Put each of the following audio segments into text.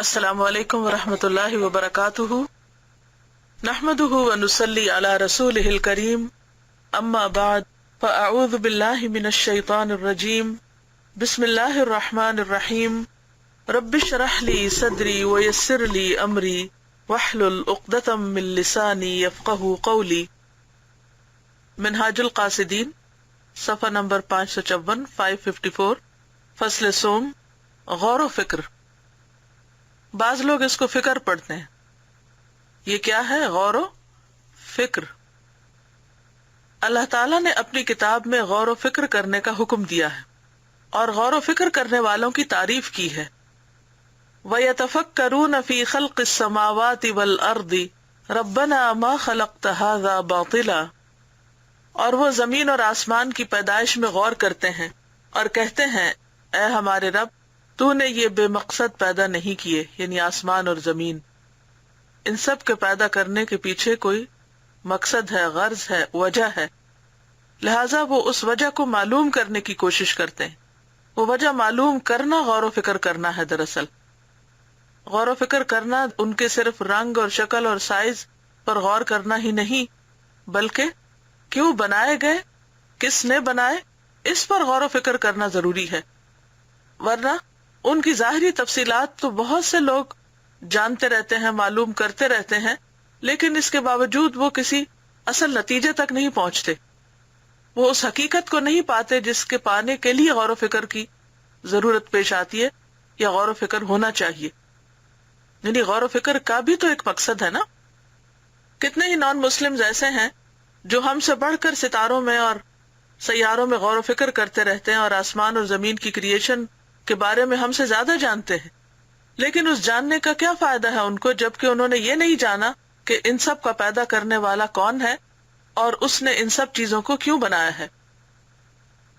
السلام علیکم ورحمۃ اللہ وبرکاتہ، نحمده ونصلی علی رسولہ الکریم، اما بعد فاعوذ باللہ من الشیطان الرجیم، بسم اللہ الرحمن الرحیم، رب اشرح لی صدری ویسر لی امری واحلل عقدۃ من لسانی یفقہوا قولی۔ منہاج القاصدین، صفحہ نمبر 554 554، فصل سوم، غور و فکر۔ بعض لوگ اس کو فکر پڑھتے ہیں۔ یہ کیا ہے؟ غور و فکر۔ اللہ تعالیٰ نے اپنی کتاب میں غور و فکر کرنے کا حکم دیا ہے اور غور و فکر کرنے والوں کی تعریف کی ہے۔ وَيَتَفَكَّرُونَ فِي خَلْقِ السَّمَاوَاتِ وَالْأَرْضِ رَبَّنَا مَا خَلَقْتَ هَذَا بَاطِلًا، اور وہ زمین اور آسمان کی پیدائش میں غور کرتے ہیں اور کہتے ہیں، اے ہمارے رب، تو نے یہ بے مقصد پیدا نہیں کیے، یعنی آسمان اور زمین۔ ان سب کے پیدا کرنے کے پیچھے کوئی مقصد ہے، غرض ہے، وجہ ہے، لہذا وہ اس وجہ کو معلوم کرنے کی کوشش کرتے ہیں۔ وہ وجہ معلوم کرنا غور و فکر کرنا ہے۔ دراصل غور و فکر کرنا ان کے صرف رنگ اور شکل اور سائز پر غور کرنا ہی نہیں، بلکہ کیوں بنائے گئے، کس نے بنائے، اس پر غور و فکر کرنا ضروری ہے۔ ورنہ ان کی ظاہری تفصیلات تو بہت سے لوگ جانتے رہتے ہیں، معلوم کرتے رہتے ہیں، لیکن اس کے باوجود وہ کسی اصل نتیجے تک نہیں پہنچتے۔ وہ اس حقیقت کو نہیں پاتے جس کے پانے کے لیے غور و فکر کی ضرورت پیش آتی ہے یا غور و فکر ہونا چاہیے۔ یعنی غور و فکر کا بھی تو ایک مقصد ہے نا۔ کتنے ہی نان مسلمز ایسے ہیں جو ہم سے بڑھ کر ستاروں میں اور سیاروں میں غور و فکر کرتے رہتے ہیں اور آسمان اور زمین کی کریشن کے بارے میں ہم سے زیادہ جانتے ہیں، لیکن اس جاننے کا کیا فائدہ ہے ان کو، جبکہ انہوں نے یہ نہیں جانا کہ ان سب کا پیدا کرنے والا کون ہے اور اس نے ان سب چیزوں کو کیوں بنایا ہے۔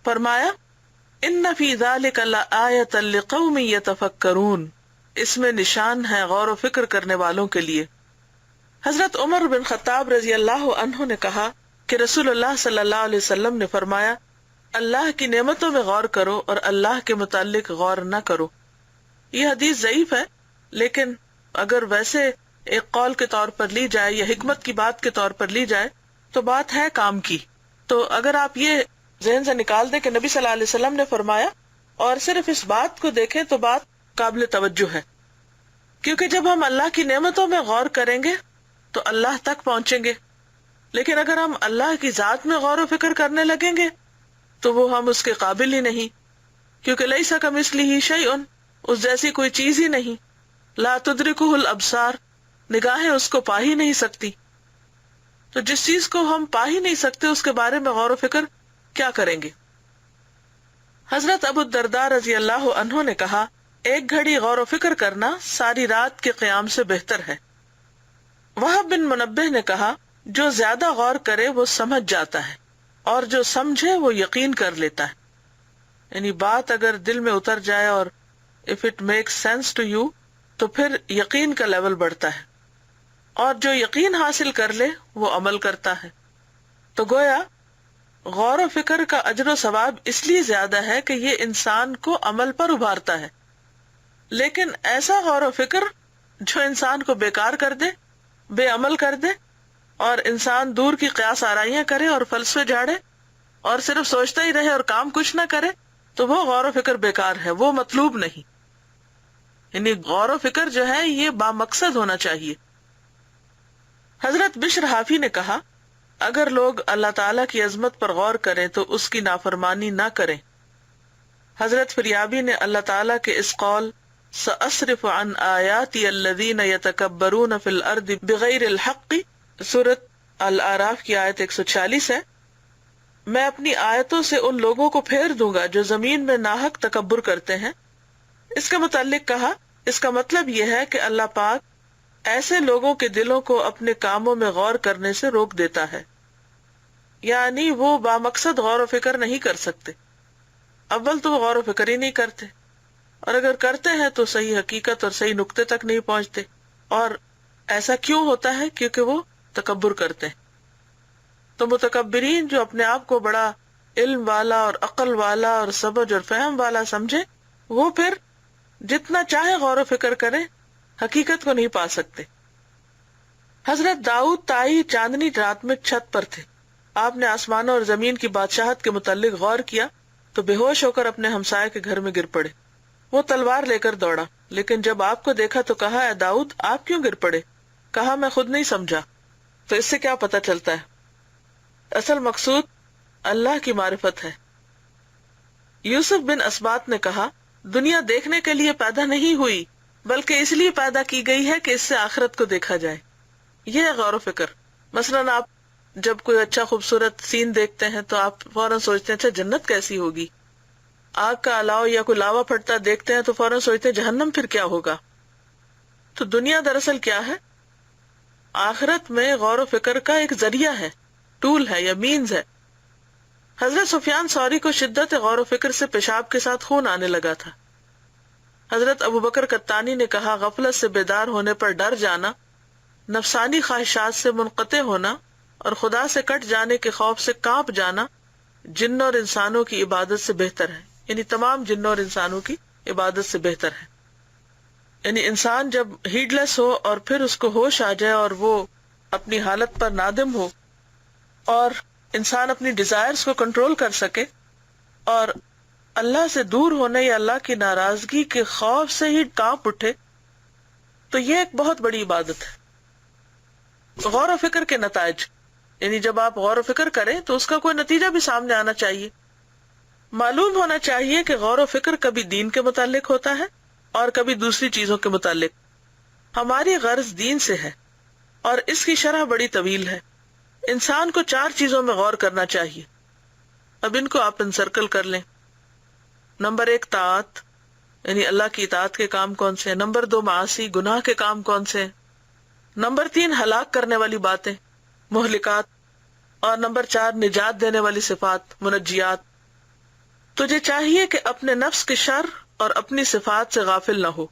فرمایا، ان فی ذلک لآیۃ لقوم یتفکرون، اس میں نشان ہے غور و فکر کرنے والوں کے لیے۔ حضرت عمر بن خطاب رضی اللہ عنہ نے کہا کہ رسول اللہ صلی اللہ علیہ وسلم نے فرمایا، اللہ کی نعمتوں میں غور کرو اور اللہ کے متعلق غور نہ کرو۔ یہ حدیث ضعیف ہے، لیکن اگر ویسے ایک قول کے طور پر لی جائے یا حکمت کی بات کے طور پر لی جائے تو بات ہے کام کی۔ تو اگر آپ یہ ذہن سے نکال دیں کہ نبی صلی اللہ علیہ وسلم نے فرمایا اور صرف اس بات کو دیکھیں تو بات قابل توجہ ہے، کیونکہ جب ہم اللہ کی نعمتوں میں غور کریں گے تو اللہ تک پہنچیں گے، لیکن اگر ہم اللہ کی ذات میں غور و فکر کرنے لگیں گے تو وہ ہم اس کے قابل ہی نہیں، کیونکہ لیس کمثلہ شیء، اس جیسی کوئی چیز ہی نہیں، لا تدرکہ الابصار، نگاہیں اس کو پا ہی نہیں سکتی۔ تو جس چیز کو ہم پا ہی نہیں سکتے اس کے بارے میں غور و فکر کیا کریں گے؟ حضرت ابو الدرداء رضی اللہ عنہ نے کہا، ایک گھڑی غور و فکر کرنا ساری رات کے قیام سے بہتر ہے۔ وہب بن منبہ نے کہا، جو زیادہ غور کرے وہ سمجھ جاتا ہے اور جو سمجھے وہ یقین کر لیتا ہے۔ یعنی بات اگر دل میں اتر جائے اور if it makes sense to you تو پھر یقین کا لیول بڑھتا ہے، اور جو یقین حاصل کر لے وہ عمل کرتا ہے۔ تو گویا غور و فکر کا اجر و ثواب اس لیے زیادہ ہے کہ یہ انسان کو عمل پر ابھارتا ہے، لیکن ایسا غور و فکر جو انسان کو بیکار کر دے، بے عمل کر دے، اور انسان دور کی قیاس آرائیاں کرے اور فلسفے جھاڑے اور صرف سوچتا ہی رہے اور کام کچھ نہ کرے، تو وہ غور و فکر بیکار ہے، وہ مطلوب نہیں۔ یعنی غور و فکر جو ہے یہ بامقصد ہونا چاہیے۔ حضرت بشر حافی نے کہا، اگر لوگ اللہ تعالیٰ کی عظمت پر غور کریں تو اس کی نافرمانی نہ کریں۔ حضرت فریابی نے اللہ تعالیٰ کے اس قول سأصرف عن آیاتی الذین یتکبرون فی الارض بغیر الحق، سورۃ الاعراف کی آیت 146 ہے، میں اپنی آیتوں سے ان لوگوں کو پھیر دوں گا جو زمین میں ناحق تکبر کرتے ہیں۔ اس کے متعلق کہا، اس کا مطلب یہ ہے کہ اللہ پاک ایسے لوگوں کے دلوں کو اپنے کاموں میں غور کرنے سے روک دیتا ہے، یعنی وہ بامقصد غور و فکر نہیں کر سکتے۔ اول تو وہ غور و فکر ہی نہیں کرتے، اور اگر کرتے ہیں تو صحیح حقیقت اور صحیح نقطے تک نہیں پہنچتے۔ اور ایسا کیوں ہوتا ہے؟ کیونکہ وہ تکبر کرتے ہیں۔ تو متکبرین جو اپنے آپ کو بڑا علم والا اور عقل والا اور سمجھ اور فہم والا سمجھے، وہ پھر جتنا چاہے غور و فکر کریں حقیقت کو نہیں پا سکتے۔ حضرت داؤد طائی چاندنی رات میں چھت پر تھے، آپ نے آسمانوں اور زمین کی بادشاہت کے متعلق غور کیا تو بے ہوش ہو کر اپنے ہمسائے کے گھر میں گر پڑے۔ وہ تلوار لے کر دوڑا، لیکن جب آپ کو دیکھا تو کہا، اے داؤد آپ کیوں گر پڑے؟ کہا، میں خود نہیں سمجھا۔ تو اس سے کیا پتہ چلتا ہے؟ اصل مقصود اللہ کی معرفت ہے۔ یوسف بن اسبات نے کہا، دنیا دیکھنے کے لیے پیدا نہیں ہوئی بلکہ اس لیے پیدا کی گئی ہے کہ اس سے آخرت کو دیکھا جائے۔ یہ ہے غور و فکر۔ مثلاً آپ جب کوئی اچھا خوبصورت سین دیکھتے ہیں تو آپ فوراً سوچتے ہیں اچھا جنت کیسی ہوگی۔ آگ کا الاؤ یا کوئی لاوا پھٹتا دیکھتے ہیں تو فوراً سوچتے ہیں جہنم پھر کیا ہوگا۔ تو دنیا دراصل کیا ہے؟ آخرت میں غور و فکر کا ایک ذریعہ ہے، ٹول ہے یا مینز ہے۔ حضرت سفیان ثوری کو شدت غور و فکر سے پیشاب کے ساتھ خون آنے لگا تھا۔ حضرت ابوبکر قطانی نے کہا، غفلت سے بیدار ہونے پر ڈر جانا، نفسانی خواہشات سے منقطع ہونا اور خدا سے کٹ جانے کے خوف سے کانپ جانا جنوں اور انسانوں کی عبادت سے بہتر ہے، یعنی تمام جنوں اور انسانوں کی عبادت سے بہتر ہے۔ یعنی انسان جب ہیڈ لیس ہو اور پھر اس کو ہوش آ جائے اور وہ اپنی حالت پر نادم ہو اور انسان اپنی ڈیزائرز کو کنٹرول کر سکے اور اللہ سے دور ہونے یا اللہ کی ناراضگی کے خوف سے ہی کانپ اٹھے، تو یہ ایک بہت بڑی عبادت ہے۔ غور و فکر کے نتائج، یعنی جب آپ غور و فکر کریں تو اس کا کوئی نتیجہ بھی سامنے آنا چاہیے۔ معلوم ہونا چاہیے کہ غور و فکر کبھی دین کے متعلق ہوتا ہے اور کبھی دوسری چیزوں کے متعلق۔ ہماری غرض دین سے ہے اور اس کی شرح بڑی طویل ہے۔ انسان کو 4 چیزوں میں غور کرنا چاہیے۔ اب ان کو آپ انسرکل کر لیں۔ نمبر 1 طاعت، یعنی اللہ کی اطاعت کے کام کون سے ہیں۔ نمبر 2 معاصی، گناہ کے کام کون سے ہیں۔ نمبر 3 ہلاک کرنے والی باتیں، مہلکات، اور نمبر 4 نجات دینے والی صفات، منجیات۔ تجھے چاہیے کہ اپنے نفس کے شر اور اپنی صفات سے غافل نہ ہو،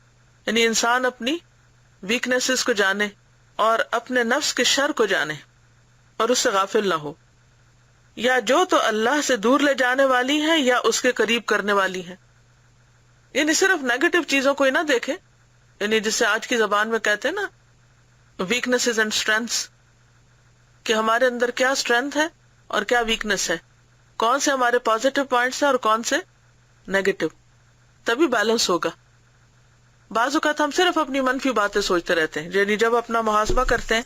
یعنی انسان اپنی ویکنیسز کو جانے اور اپنے نفس کے شر کو جانے اور اس سے غافل نہ ہو، یا جو تو اللہ سے دور لے جانے والی ہیں یا اس کے قریب کرنے والی ہیں۔ یعنی صرف نیگیٹو چیزوں کو ہی نہ دیکھے، یعنی جسے آج کی زبان میں کہتے ہیں نا ویکنیسز اینڈ اسٹرینتھس، کہ ہمارے اندر کیا اسٹرینتھ ہے اور کیا ویکنیس ہے، کون سے ہمارے پازیٹیو پوائنٹس ہیں اور کون سے نیگیٹو، تبھی بیلنس ہوگا۔ بعض اوقات ہم صرف اپنی منفی باتیں سوچتے رہتے ہیں، یعنی جب اپنا محاسبہ کرتے ہیں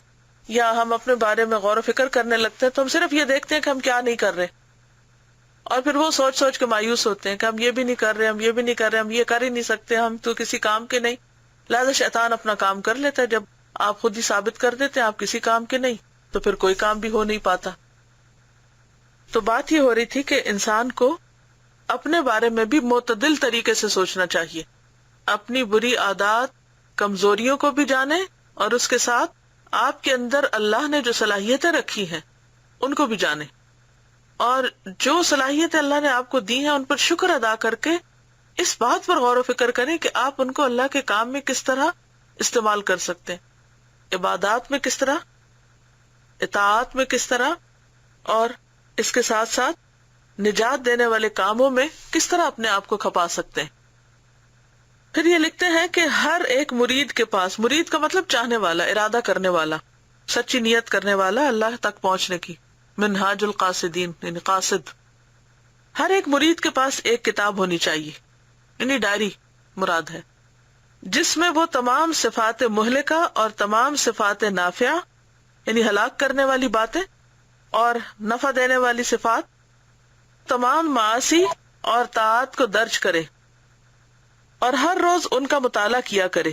یا ہم اپنے بارے میں غور و فکر کرنے لگتے ہیں تو ہم صرف یہ دیکھتے ہیں کہ ہم کیا نہیں کر رہے، اور پھر وہ سوچ سوچ کے مایوس ہوتے ہیں کہ ہم یہ بھی نہیں کر رہے، ہم یہ بھی نہیں کر رہے، ہم یہ کر ہی نہیں سکتے، ہم تو کسی کام کے نہیں۔ لہذا شیطان اپنا کام کر لیتا ہے۔ جب آپ خود ہی ثابت کر دیتے ہیں آپ کسی کام کے نہیں، تو پھر کوئی کام بھی ہو نہیں پاتا۔ تو بات یہ ہو رہی تھی کہ انسان کو اپنے بارے میں بھی معتدل طریقے سے سوچنا چاہیے، اپنی بری عادات، کمزوریوں کو بھی جانے اور اس کے ساتھ آپ کے اندر اللہ نے جو صلاحیتیں رکھی ہیں ان کو بھی جانے، اور جو صلاحیتیں اللہ نے آپ کو دی ہیں ان پر شکر ادا کر کے اس بات پر غور و فکر کریں کہ آپ ان کو اللہ کے کام میں کس طرح استعمال کر سکتے ہیں، عبادات میں کس طرح، اطاعت میں کس طرح، اور اس کے ساتھ ساتھ نجات دینے والے کاموں میں کس طرح اپنے آپ کو کھپا سکتے ہیں۔ پھر یہ لکھتے ہیں کہ ہر ایک مرید کے پاس، مرید کا مطلب چاہنے والا، ارادہ کرنے والا، سچی نیت کرنے والا اللہ تک پہنچنے کی، منہاج القاصدین یعنی قاصد، ہر ایک مرید کے پاس ایک کتاب ہونی چاہیے، یعنی ڈائری مراد ہے، جس میں وہ تمام صفات مہلکہ اور تمام صفات نافعہ یعنی ہلاک کرنے والی باتیں اور نفع دینے والی صفات، تمام معاصی اور طاعات کو درج کرے اور ہر روز ان کا مطالعہ کیا کرے۔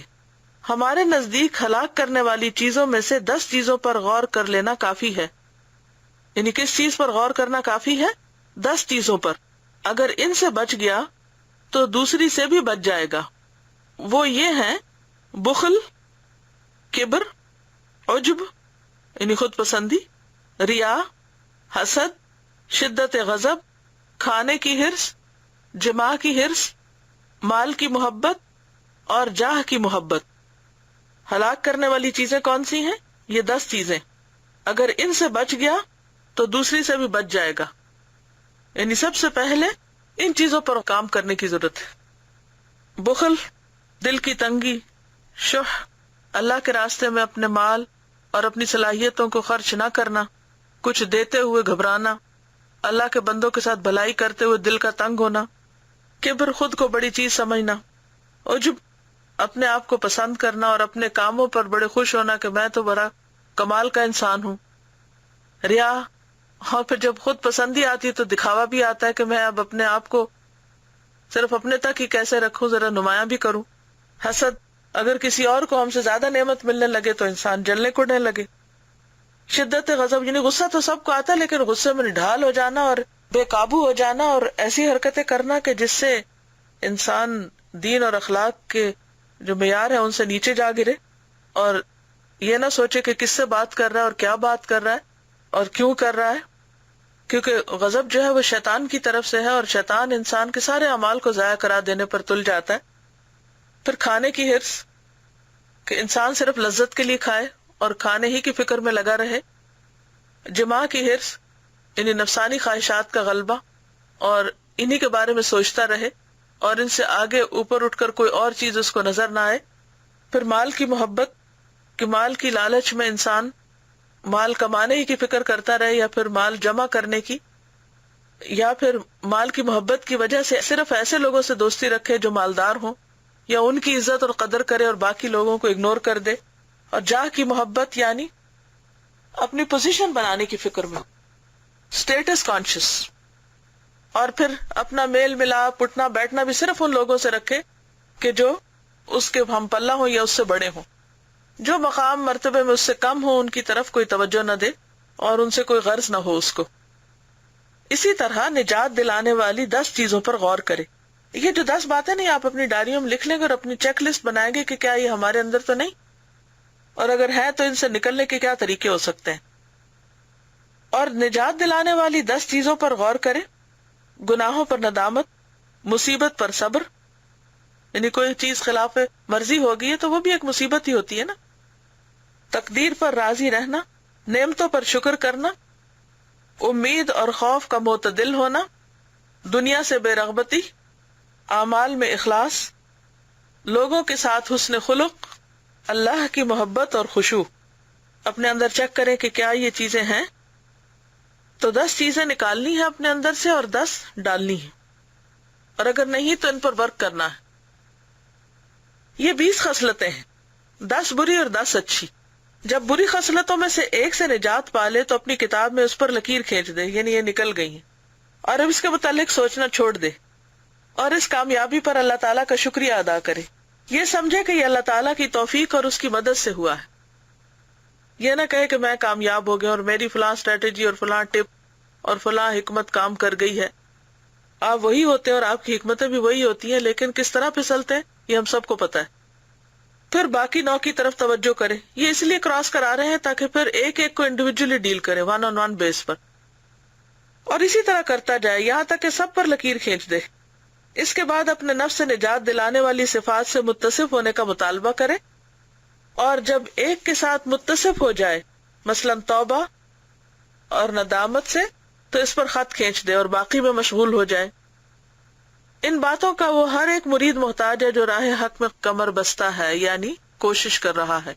ہمارے نزدیک ہلاک کرنے والی چیزوں میں سے 10 چیزوں پر غور کر لینا کافی ہے۔ یعنی کس چیز پر غور کرنا کافی ہے؟ 10 چیزوں پر۔ اگر ان سے بچ گیا تو دوسری سے بھی بچ جائے گا۔ وہ یہ ہیں: بخل، کبر، عجب یعنی خود پسندی، ریا، حسد، شدت غضب، کھانے کی حرص، جماع کی حرص، مال کی محبت اور جاہ کی محبت۔ ہلاک کرنے والی چیزیں کون سی ہیں؟ یہ 10 چیزیں۔ اگر ان سے بچ گیا تو دوسری سے بھی بچ جائے گا۔ یعنی سب سے پہلے ان چیزوں پر کام کرنے کی ضرورت ہے۔ بخل، دل کی تنگی، شح، اللہ کے راستے میں اپنے مال اور اپنی صلاحیتوں کو خرچ نہ کرنا، کچھ دیتے ہوئے گھبرانا، اللہ کے بندوں کے ساتھ بھلائی کرتے ہوئے دل کا تنگ ہونا، کبر خود کو بڑی چیز سمجھنا، عجب اپنے آپ کو پسند کرنا اور اپنے کاموں پر بڑے خوش ہونا کہ میں تو بڑا کمال کا انسان ہوں، ریا، اور پھر جب خود پسندی آتی ہے تو دکھاوا بھی آتا ہے کہ میں اب اپنے آپ کو صرف اپنے تک ہی کیسے رکھوں، ذرا نمایاں بھی کروں، حسد، اگر کسی اور کو ہم سے زیادہ نعمت ملنے لگے تو انسان جلنے کوڑنے لگے، شدت غضب، یعنی غصہ تو سب کو آتا ہے لیکن غصے میں ڈھال ہو جانا اور بے قابو ہو جانا اور ایسی حرکتیں کرنا کہ جس سے انسان دین اور اخلاق کے جو معیار ہے ان سے نیچے جا گرے، اور یہ نہ سوچے کہ کس سے بات کر رہا ہے اور کیا بات کر رہا ہے اور کیوں کر رہا ہے، کیونکہ غضب جو ہے وہ شیطان کی طرف سے ہے اور شیطان انسان کے سارے اعمال کو ضائع کرا دینے پر تل جاتا ہے۔ پھر کھانے کی حرص، کہ انسان صرف لذت کے لیے کھائے اور کھانے ہی کی فکر میں لگا رہے، جماع کی حرص، یعنی نفسانی خواہشات کا غلبہ اور انہی کے بارے میں سوچتا رہے اور ان سے آگے اوپر اٹھ کر کوئی اور چیز اس کو نظر نہ آئے۔ پھر مال کی محبت، کہ مال کی لالچ میں انسان مال کمانے ہی کی فکر کرتا رہے یا پھر مال جمع کرنے کی، یا پھر مال کی محبت کی وجہ سے صرف ایسے لوگوں سے دوستی رکھے جو مالدار ہوں، یا ان کی عزت اور قدر کرے اور باقی لوگوں کو اگنور کر دے۔ اور جاہ کی محبت، یعنی اپنی پوزیشن بنانے کی فکر میں، اسٹیٹس کانشیس، اور پھر اپنا میل ملاپ، اٹھنا بیٹھنا بھی صرف ان لوگوں سے رکھے کہ جو اس کے ہم پلہ ہوں یا اس سے بڑے ہوں، جو مقام مرتبے میں اس سے کم ہوں ان کی طرف کوئی توجہ نہ دے اور ان سے کوئی غرض نہ ہو اس کو۔ اسی طرح نجات دلانے والی 10 چیزوں پر غور کرے۔ یہ جو 10 باتیں نہیں آپ اپنی ڈائریوں میں لکھ لیں گے اور اپنی چیک لسٹ بنائیں گے کہ کیا یہ ہمارے اندر تو نہیں، اور اگر ہے تو ان سے نکلنے کے کیا طریقے ہو سکتے ہیں۔ اور نجات دلانے والی 10 چیزوں پر غور کرے، گناہوں پر ندامت، مصیبت پر صبر، یعنی کوئی چیز خلاف مرضی ہوگی ہے تو وہ بھی ایک مصیبت ہی ہوتی ہے نا، تقدیر پر راضی رہنا، نعمتوں پر شکر کرنا، امید اور خوف کا معتدل ہونا، دنیا سے بے رغبتی، اعمال میں اخلاص، لوگوں کے ساتھ حسن خلق، اللہ کی محبت اور خشوع۔ اپنے اندر چیک کریں کہ کیا یہ چیزیں ہیں، تو 10 چیزیں نکالنی ہیں اپنے اندر سے اور 10 ڈالنی ہیں، اور اگر نہیں تو ان پر ورک کرنا ہے۔ یہ 20 خصلتیں ہیں، 10 بری اور 10 اچھی۔ جب بری خصلتوں میں سے ایک سے نجات پا لے تو اپنی کتاب میں اس پر لکیر کھینچ دے، یعنی یہ نکل گئی ہیں، اور اب اس کے متعلق سوچنا چھوڑ دے اور اس کامیابی پر اللہ تعالیٰ کا شکریہ ادا کرے۔ یہ سمجھے کہ یہ اللہ تعالیٰ کی توفیق اور اس کی مدد سے ہوا ہے۔ یہ نہ کہے کہ میں کامیاب ہو گیا اور میری فلاں اسٹریٹجی اور فلاں ٹپ اور فلاں حکمت کام کر گئی ہے۔ آپ وہی ہوتے ہیں اور آپ کی حکمتیں بھی وہی ہوتی ہیں، لیکن کس طرح پھسلتے ہیں یہ ہم سب کو پتا ہے۔ پھر باقی 9 کی طرف توجہ کرے، یہ اس لیے کراس کرا رہے ہیں تاکہ پھر ایک ایک کو انڈیویجولی ڈیل کرے، 1 on 1 بیس پر، اور اسی طرح کرتا جائے یہاں تک کہ سب پر لکیر کھینچ دے۔ اس کے بعد اپنے نفس سے نجات دلانے والی صفات سے متصف ہونے کا مطالبہ کرے، اور جب ایک کے ساتھ متصف ہو جائے، مثلا توبہ اور ندامت سے، تو اس پر خط کھینچ دے اور باقی میں مشغول ہو جائے۔ ان باتوں کا وہ ہر ایک مرید محتاج ہے جو راہ حق میں کمر بستہ ہے، یعنی کوشش کر رہا ہے،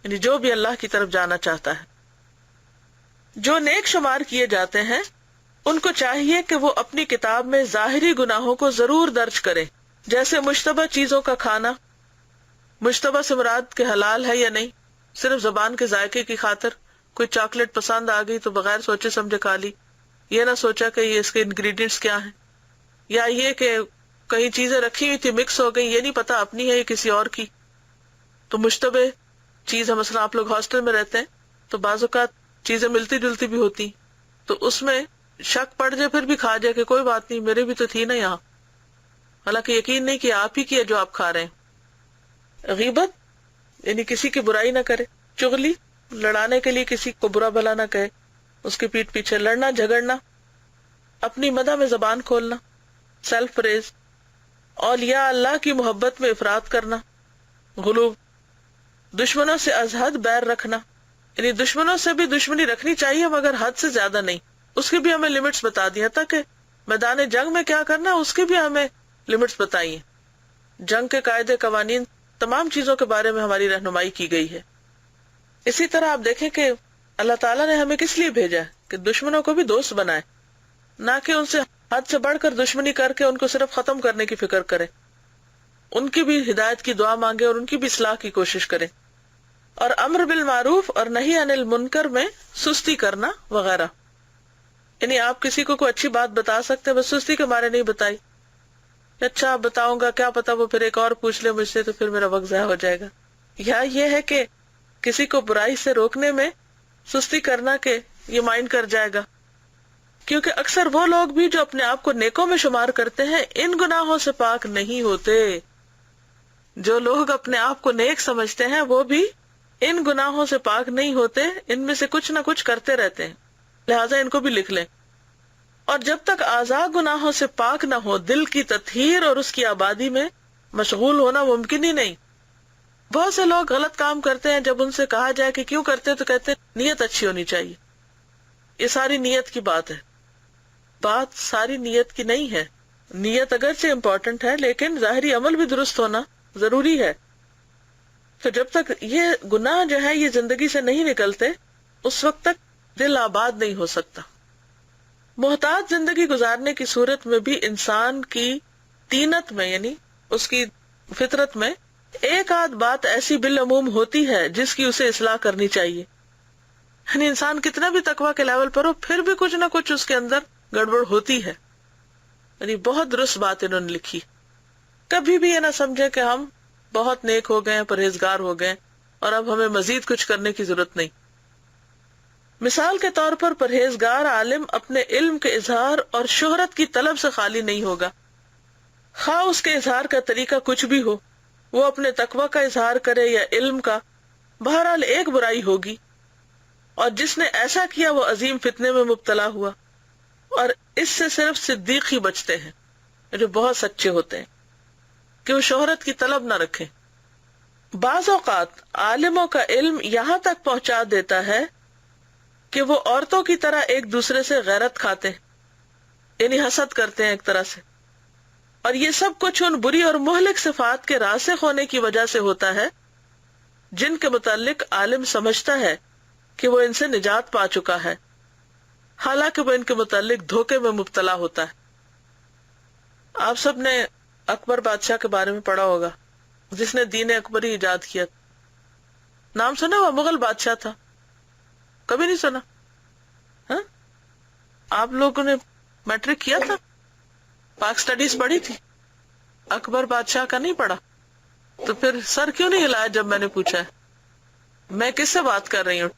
یعنی جو بھی اللہ کی طرف جانا چاہتا ہے۔ جو نیک شمار کیے جاتے ہیں ان کو چاہیے کہ وہ اپنی کتاب میں ظاہری گناہوں کو ضرور درج کریں، جیسے مشتبہ چیزوں کا کھانا۔ مشتبہ سے مراد کہ حلال ہے یا نہیں، صرف زبان کے ذائقے کی خاطر کوئی چاکلیٹ پسند آ گئی تو بغیر سوچے سمجھے کھا لی، یہ نہ سوچا کہ یہ اس کے انگریڈینٹس کیا ہیں، یا یہ کہ کئی چیزیں رکھی ہوئی تھی مکس ہو گئی، یہ نہیں پتا اپنی ہے یا کسی اور کی۔ تو مشتبہ چیز ہے، مثلا آپ لوگ ہاسٹل میں رہتے ہیں تو بعض اوقات چیزیں ملتی جلتی بھی ہوتی، تو اس میں شک پڑ جائے پھر بھی کھا جائے کہ کوئی بات نہیں میرے بھی تو تھی نا یہاں، حالانکہ یقین نہیں کہ آپ ہی کی ہے جو آپ کھا رہے ہیں۔ غیبت یعنی کسی کی برائی نہ کرے، چغلی لڑانے کے لیے کسی کو برا بھلا نہ کہے، اس کی پیٹھ پیچھے لڑنا جھگڑنا، اپنی مدح میں زبان کھولنا، سیلف پریز، اولیاء اللہ کی محبت میں افراط کرنا، غلو، دشمنوں سے از حد بیر رکھنا، یعنی دشمنوں سے بھی دشمنی رکھنی چاہیے مگر حد سے زیادہ نہیں، اس کی بھی ہمیں لمٹس بتا دی، حتیٰ کہ میدان جنگ میں کیا کرنا اس کی بھی ہمیں لمٹس بتائی ہیں۔ جنگ کے قاعدے قوانین تمام چیزوں کے بارے میں ہماری رہنمائی کی گئی ہے. اسی طرح آپ دیکھیں کہ اللہ تعالیٰ نے ہمیں کس لیے بھیجا ہے کہ دشمنوں کو بھی دوست بنائے، نہ کہ ان سے حد سے بڑھ کر دشمنی کر کے ان کو صرف ختم کرنے کی فکر کرے، ان کی بھی ہدایت کی دعا مانگے اور ان کی بھی اصلاح کی کوشش کرے. اور امر بالمعروف اور نہی عن المنکر میں سستی کرنا وغیرہ. یعنی آپ کسی کو کوئی اچھی بات بتا سکتے ہیں، بس سستی کے مارے نہیں بتائی، اچھا بتاؤں گا کیا پتا وہ پھر ایک اور پوچھ لے مجھ سے تو پھر میرا وقت ضائع ہو جائے گا. یا یہ ہے کہ کسی کو برائی سے روکنے میں سستی کرنا کہ یہ مائنڈ کر جائے گا. کیونکہ اکثر وہ لوگ بھی جو اپنے آپ کو نیکوں میں شمار کرتے ہیں ان گناہوں سے پاک نہیں ہوتے. جو لوگ اپنے آپ کو نیک سمجھتے ہیں وہ بھی ان گناہوں سے پاک نہیں ہوتے، ان میں سے کچھ نہ کچھ کرتے رہتے ہیں. لہٰذا ان کو بھی لکھ لیں. اور جب تک اعضاء گناہوں سے پاک نہ ہو، دل کی تطہیر اور اس کی آبادی میں مشغول ہونا ممکن ہی نہیں. بہت سے لوگ غلط کام کرتے ہیں، جب ان سے کہا جائے کہ کیوں کرتے تو کہتے ہیں نیت اچھی ہونی چاہیے. یہ ساری نیت کی بات ہے. بات ساری نیت کی نہیں ہے. نیت اگرچہ امپورٹنٹ ہے لیکن ظاہری عمل بھی درست ہونا ضروری ہے. تو جب تک یہ گناہ جو ہے یہ زندگی سے نہیں نکلتے اس وقت تک دل آباد نہیں ہو سکتا. محتاط زندگی گزارنے کی صورت میں بھی انسان کی طینت میں یعنی اس کی فطرت میں ایک آدھ بات ایسی بالعموم ہوتی ہے جس کی اسے اصلاح کرنی چاہیے. یعنی انسان کتنا بھی تقویٰ کے لیول پر ہو پھر بھی کچھ نہ کچھ اس کے اندر گڑبڑ ہوتی ہے. یعنی بہت درست بات انہوں نے لکھی. کبھی بھی یہ نہ سمجھے کہ ہم بہت نیک ہو گئے، پرہیزگار ہو گئے اور اب ہمیں مزید کچھ کرنے کی ضرورت نہیں. مثال کے طور پر پرہیزگار عالم اپنے علم کے اظہار اور شہرت کی طلب سے خالی نہیں ہوگا، خواہ اس کے اظہار کا طریقہ کچھ بھی ہو. وہ اپنے تقویٰ کا اظہار کرے یا علم کا، بہرحال ایک برائی ہوگی. اور جس نے ایسا کیا وہ عظیم فتنے میں مبتلا ہوا. اور اس سے صرف صدیق ہی بچتے ہیں جو بہت سچے ہوتے ہیں کہ وہ شہرت کی طلب نہ رکھیں. بعض اوقات عالموں کا علم یہاں تک پہنچا دیتا ہے کہ وہ عورتوں کی طرح ایک دوسرے سے غیرت کھاتے ہیں، یعنی حسد کرتے ہیں ایک طرح سے. اور یہ سب کچھ ان بری اور مہلک صفات کے راسخ ہونے کی وجہ سے ہوتا ہے جن کے متعلق عالم سمجھتا ہے کہ وہ ان سے نجات پا چکا ہے، حالانکہ وہ ان کے متعلق دھوکے میں مبتلا ہوتا ہے. آپ سب نے اکبر بادشاہ کے بارے میں پڑھا ہوگا جس نے دین اکبری ایجاد کیا. نام سنا؟ وہ مغل بادشاہ تھا. کبھی نہیں سنا؟ ہاں، آپ لوگوں نے میٹرک کیا تھا، پاک سٹڈیز پڑھی تھی، اکبر بادشاہ کا نہیں پڑھا؟ تو پھر سر کیوں نہیں ہلایا جب میں نے پوچھا ہے؟ میں کس سے بات کر رہی ہوں؟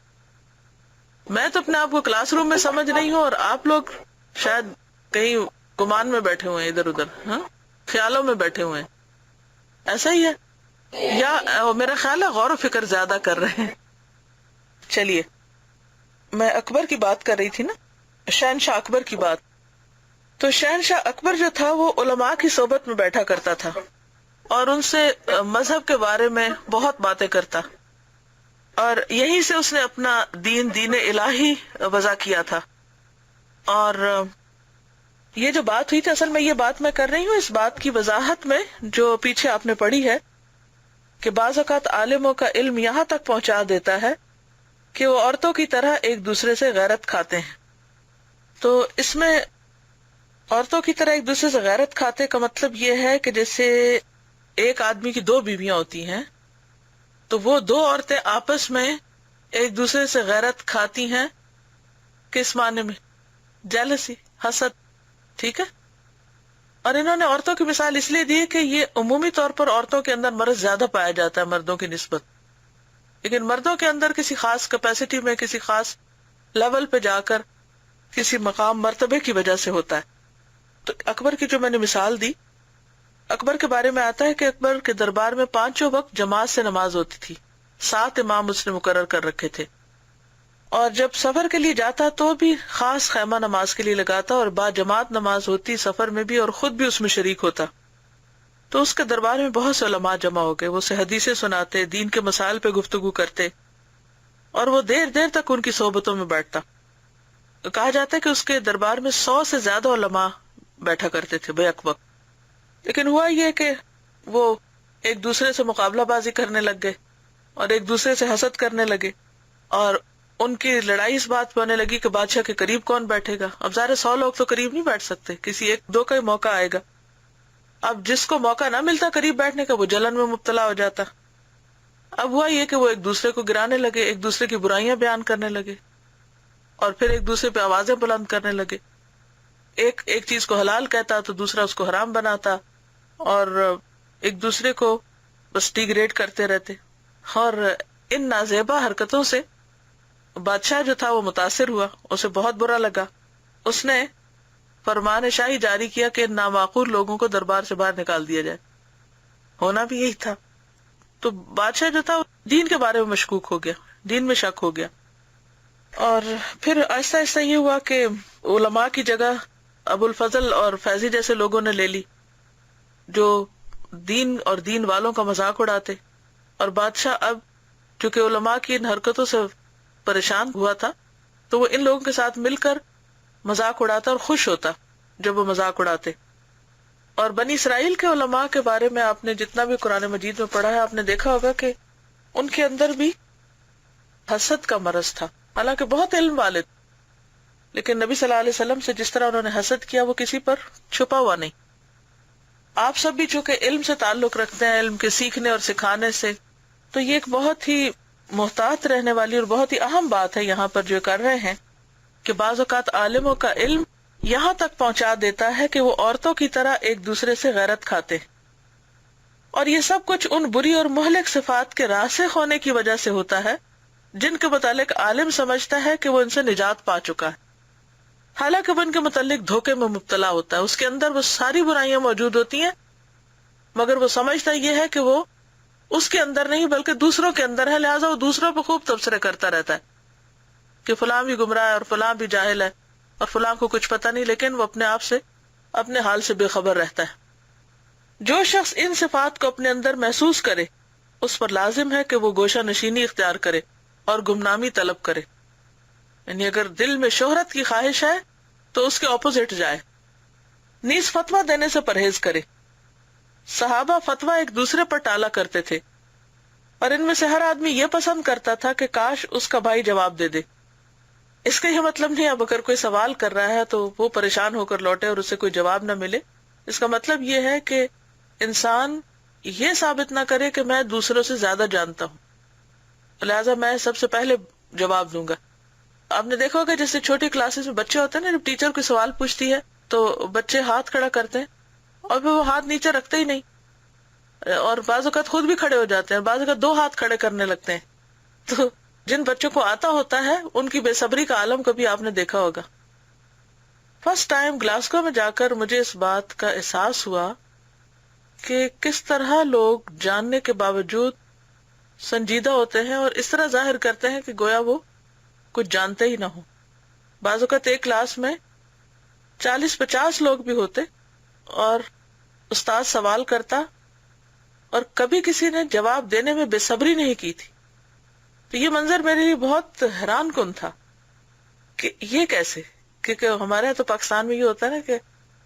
میں تو اپنے آپ کو کلاس روم میں سمجھ رہی ہوں اور آپ لوگ شاید کہیں گمان میں بیٹھے ہوئے ہیں، ادھر ادھر، ہاں خیالوں میں بیٹھے ہوئے ہیں. ایسا ہی ہے یا میرا خیال ہے غور و فکر زیادہ کر رہے ہیں. چلیے، میں اکبر کی بات کر رہی تھی نا، شہنشاہ اکبر کی بات. تو شہنشاہ اکبر جو تھا وہ علماء کی صحبت میں بیٹھا کرتا تھا اور ان سے مذہب کے بارے میں بہت باتیں کرتا، اور یہیں سے اس نے اپنا دین الہی وضع کیا تھا. اور یہ جو بات ہوئی تھی، اصل میں یہ بات میں کر رہی ہوں اس بات کی وضاحت میں جو پیچھے آپ نے پڑھی ہے کہ بعض اوقات عالموں کا علم یہاں تک پہنچا دیتا ہے کہ وہ عورتوں کی طرح ایک دوسرے سے غیرت کھاتے ہیں. تو اس میں عورتوں کی طرح ایک دوسرے سے غیرت کھاتے کا مطلب یہ ہے کہ جیسے ایک آدمی کی دو بیویاں ہوتی ہیں تو وہ دو عورتیں آپس میں ایک دوسرے سے غیرت کھاتی ہیں. کس معنی میں؟ جیلسی، حسد. ٹھیک ہے. اور انہوں نے عورتوں کی مثال اس لیے دی کہ یہ عمومی طور پر عورتوں کے اندر مرض زیادہ پایا جاتا ہے مردوں کی نسبت، لیکن مردوں کے اندر کسی خاص کیپیسٹی میں، کسی خاص لیول پہ جا کر، کسی مقام مرتبے کی وجہ سے ہوتا ہے. تو اکبر کی جو میں نے مثال دی، اکبر کے بارے میں آتا ہے کہ اکبر کے دربار میں 5 وقت جماعت سے نماز ہوتی تھی. 7 امام اس نے مقرر کر رکھے تھے، اور جب سفر کے لیے جاتا تو بھی خاص خیمہ نماز کے لیے لگاتا، اور با جماعت نماز ہوتی سفر میں بھی، اور خود بھی اس میں شریک ہوتا. تو اس کے دربار میں بہت سے علماء جمع ہو گئے. وہ اسے حدیثیں سناتے، دین کے مسائل پہ گفتگو کرتے، اور وہ دیر دیر تک ان کی صحبتوں میں بیٹھتا. کہا جاتا ہے کہ اس کے دربار میں 100 سے زیادہ علماء بیٹھا کرتے تھے بیک وقت. لیکن ہوا یہ کہ وہ ایک دوسرے سے مقابلہ بازی کرنے لگ گئے اور ایک دوسرے سے حسد کرنے لگے، اور ان کی لڑائی اس بات پہ ہونے لگی کہ بادشاہ کے قریب کون بیٹھے گا. اب ظاہر 100 لوگ تو قریب نہیں بیٹھ سکتے، کسی ایک دو کا ہی موقع آئے گا. اب جس کو موقع نہ ملتا قریب بیٹھنے کا وہ جلن میں مبتلا ہو جاتا. اب ہوا یہ کہ وہ ایک دوسرے کو گرانے لگے، ایک دوسرے کی برائیاں بیان کرنے لگے، اور پھر ایک دوسرے پہ آوازیں بلند کرنے لگے. ایک چیز کو حلال کہتا تو دوسرا اس کو حرام بناتا، اور ایک دوسرے کو بس ڈیگریڈ کرتے رہتے. اور ان نازیبا حرکتوں سے بادشاہ جو تھا وہ متاثر ہوا، اسے بہت برا لگا. اس نے فرمان شاہی جاری کیا کہ ان نامعقول لوگوں کو دربار سے باہر نکال دیا جائے. ہونا بھی یہی تھا. تو بادشاہ جو تھا دین کے بارے میں مشکوک ہو گیا، دین میں شک ہو گیا. اور پھر آہستہ آہستہ یہ ہوا کہ علماء کی جگہ ابو الفضل اور فیضی جیسے لوگوں نے لے لی، جو دین اور دین والوں کا مذاق اڑاتے. اور بادشاہ اب چونکہ علماء کی ان حرکتوں سے پریشان ہوا تھا تو وہ ان لوگوں کے ساتھ مل کر مذاق اڑاتا اور خوش ہوتا جب وہ مذاق اڑاتے. اور بنی اسرائیل کے علماء کے بارے میں آپ نے جتنا بھی قرآن مجید میں پڑھا ہے، آپ نے دیکھا ہوگا کہ ان کے اندر بھی حسد کا مرض تھا. حالانکہ بہت علم والے تھے، لیکن نبی صلی اللہ علیہ وسلم سے جس طرح انہوں نے حسد کیا وہ کسی پر چھپا ہوا نہیں. آپ سب بھی چونکہ علم سے تعلق رکھتے ہیں، علم کے سیکھنے اور سکھانے سے، تو یہ ایک بہت ہی محتاط رہنے والی اور بہت ہی اہم بات ہے یہاں پر جو کر رہے ہیں، کہ بعض اوقات عالموں کا علم یہاں تک پہنچا دیتا ہے کہ وہ عورتوں کی طرح ایک دوسرے سے غیرت کھاتے ہیں. اور یہ سب کچھ ان بری اور مہلک صفات کے راسخ ہونے کی وجہ سے ہوتا ہے جن کے متعلق عالم سمجھتا ہے کہ وہ ان سے نجات پا چکا ہے، حالانکہ وہ ان کے متعلق دھوکے میں مبتلا ہوتا ہے. اس کے اندر وہ ساری برائیاں موجود ہوتی ہیں، مگر وہ سمجھتا یہ ہے کہ وہ اس کے اندر نہیں بلکہ دوسروں کے اندر ہے، لہٰذا وہ دوسروں پہ خوب تبصرے کرتا رہتا ہے کہ فلاں بھی گمراہ ہے اور فلاں بھی جاہل ہے اور فلاں کو کچھ پتہ نہیں، لیکن وہ اپنے آپ سے، اپنے حال سے بے خبر رہتا ہے. جو شخص ان صفات کو اپنے اندر محسوس کرے اس پر لازم ہے کہ وہ گوشہ نشینی اختیار کرے اور گمنامی طلب کرے. یعنی اگر دل میں شہرت کی خواہش ہے تو اس کے اپوزٹ جائے. نیز فتویٰ دینے سے پرہیز کرے. صحابہ فتویٰ ایک دوسرے پر ٹالا کرتے تھے، اور ان میں سے ہر آدمی یہ پسند کرتا تھا کہ کاش اس کا بھائی جواب دے دے. اس کا یہ مطلب نہیں اب اگر کوئی سوال کر رہا ہے تو وہ پریشان ہو کر لوٹے اور اسے کوئی جواب نہ ملے. اس کا مطلب یہ ہے کہ انسان یہ ثابت نہ کرے کہ میں دوسروں سے زیادہ جانتا ہوں، لہذا میں سب سے پہلے جواب دوں گا. آپ نے دیکھا ہوگا جیسے چھوٹی کلاسز میں بچے ہوتے ہیں نا، جب ٹیچر کوئی سوال پوچھتی ہے تو بچے ہاتھ کھڑا کرتے ہیں اور پھر وہ ہاتھ نیچے رکھتے ہی نہیں، اور بعض اوقات خود بھی کھڑے ہو جاتے ہیں، بعض اوقات 2 ہاتھ کھڑے کرنے لگتے ہیں. تو جن بچوں کو آتا ہوتا ہے ان کی بے صبری کا عالم کبھی آپ نے دیکھا ہوگا. فرسٹ ٹائم گلاسگو میں جا کر مجھے اس بات کا احساس ہوا کہ کس طرح لوگ جاننے کے باوجود سنجیدہ ہوتے ہیں اور اس طرح ظاہر کرتے ہیں کہ گویا وہ کچھ جانتے ہی نہ ہو. بعض اوقات ایک کلاس میں 40-50 لوگ بھی ہوتے اور استاد سوال کرتا اور کبھی کسی نے جواب دینے میں بے صبری نہیں کی تھی. تو یہ منظر میرے لیے بہت حیران کن تھا کہ یہ کیسے، کیونکہ ہمارے یہاں تو پاکستان میں یہ ہوتا ہے نا کہ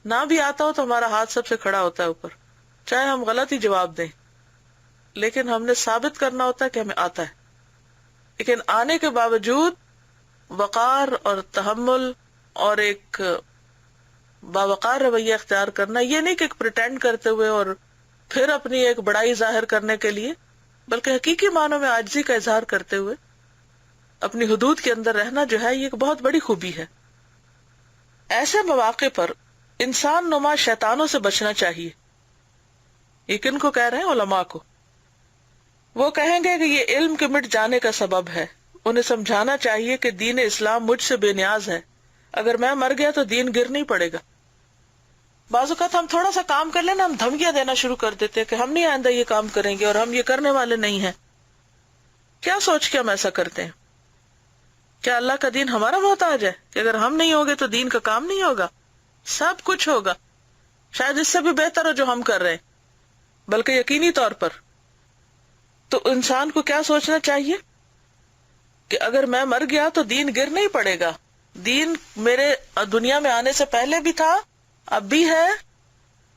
نہ بھی آتا ہو تو ہمارا ہاتھ سب سے کھڑا ہوتا ہے اوپر، چاہے ہم غلط ہی جواب دیں، لیکن ہم نے ثابت کرنا ہوتا ہے کہ ہمیں آتا ہے. لیکن آنے کے باوجود وقار اور تحمل اور ایک باوقار رویہ اختیار کرنا، یہ نہیں کہ پریٹینڈ کرتے ہوئے اور پھر اپنی ایک بڑائی ظاہر کرنے کے لیے، بلکہ حقیقی معنوں میں عاجزی کا اظہار کرتے ہوئے اپنی حدود کے اندر رہنا جو ہے یہ ایک بہت بڑی خوبی ہے. ایسے مواقع پر انسان نما شیطانوں سے بچنا چاہیے. یہ کن کو کہہ رہے ہیں؟ علماء کو. وہ کہیں گے کہ یہ علم کے مٹ جانے کا سبب ہے. انہیں سمجھانا چاہیے کہ دین اسلام مجھ سے بے نیاز ہے، اگر میں مر گیا تو دین گر نہیں پڑے گا. بعض اوقات ہم تھوڑا سا کام کر لینا، ہم دھمکیاں دینا شروع کر دیتے ہیں کہ ہم نہیں آئندہ یہ کام کریں گے اور ہم یہ کرنے والے نہیں ہیں. کیا سوچ کے ہم ایسا کرتے ہیں؟ کیا اللہ کا دین ہمارا محتاج ہے کہ اگر ہم نہیں ہوں گے تو دین کا کام نہیں ہوگا؟ سب کچھ ہوگا، شاید اس سے بھی بہتر ہو جو ہم کر رہے ہیں، بلکہ یقینی طور پر. تو انسان کو کیا سوچنا چاہیے کہ اگر میں مر گیا تو دین گر نہیں پڑے گا. دین میرے دنیا میں آنے سے پہلے بھی تھا، اب بھی ہے،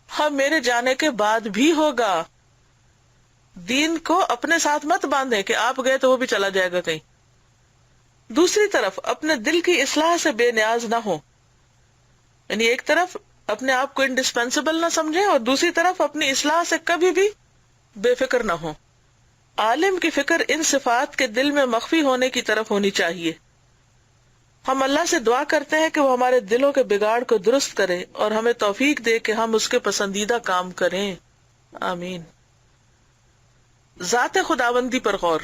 ہم میرے جانے کے بعد بھی ہوگا. دین کو اپنے ساتھ مت باندھیں کہ آپ گئے تو وہ بھی چلا جائے گا کہیں. دوسری طرف اپنے دل کی اصلاح سے بے نیاز نہ ہو، یعنی ایک طرف اپنے آپ کو انڈسپینسیبل نہ سمجھیں اور دوسری طرف اپنی اصلاح سے کبھی بھی بے فکر نہ ہو. عالم کی فکر ان صفات کے دل میں مخفی ہونے کی طرف ہونی چاہیے. ہم اللہ سے دعا کرتے ہیں کہ وہ ہمارے دلوں کے بگاڑ کو درست کرے اور ہمیں توفیق دے کہ ہم اس کے پسندیدہ کام کریں. آمین. ذات خداوندی پر غور.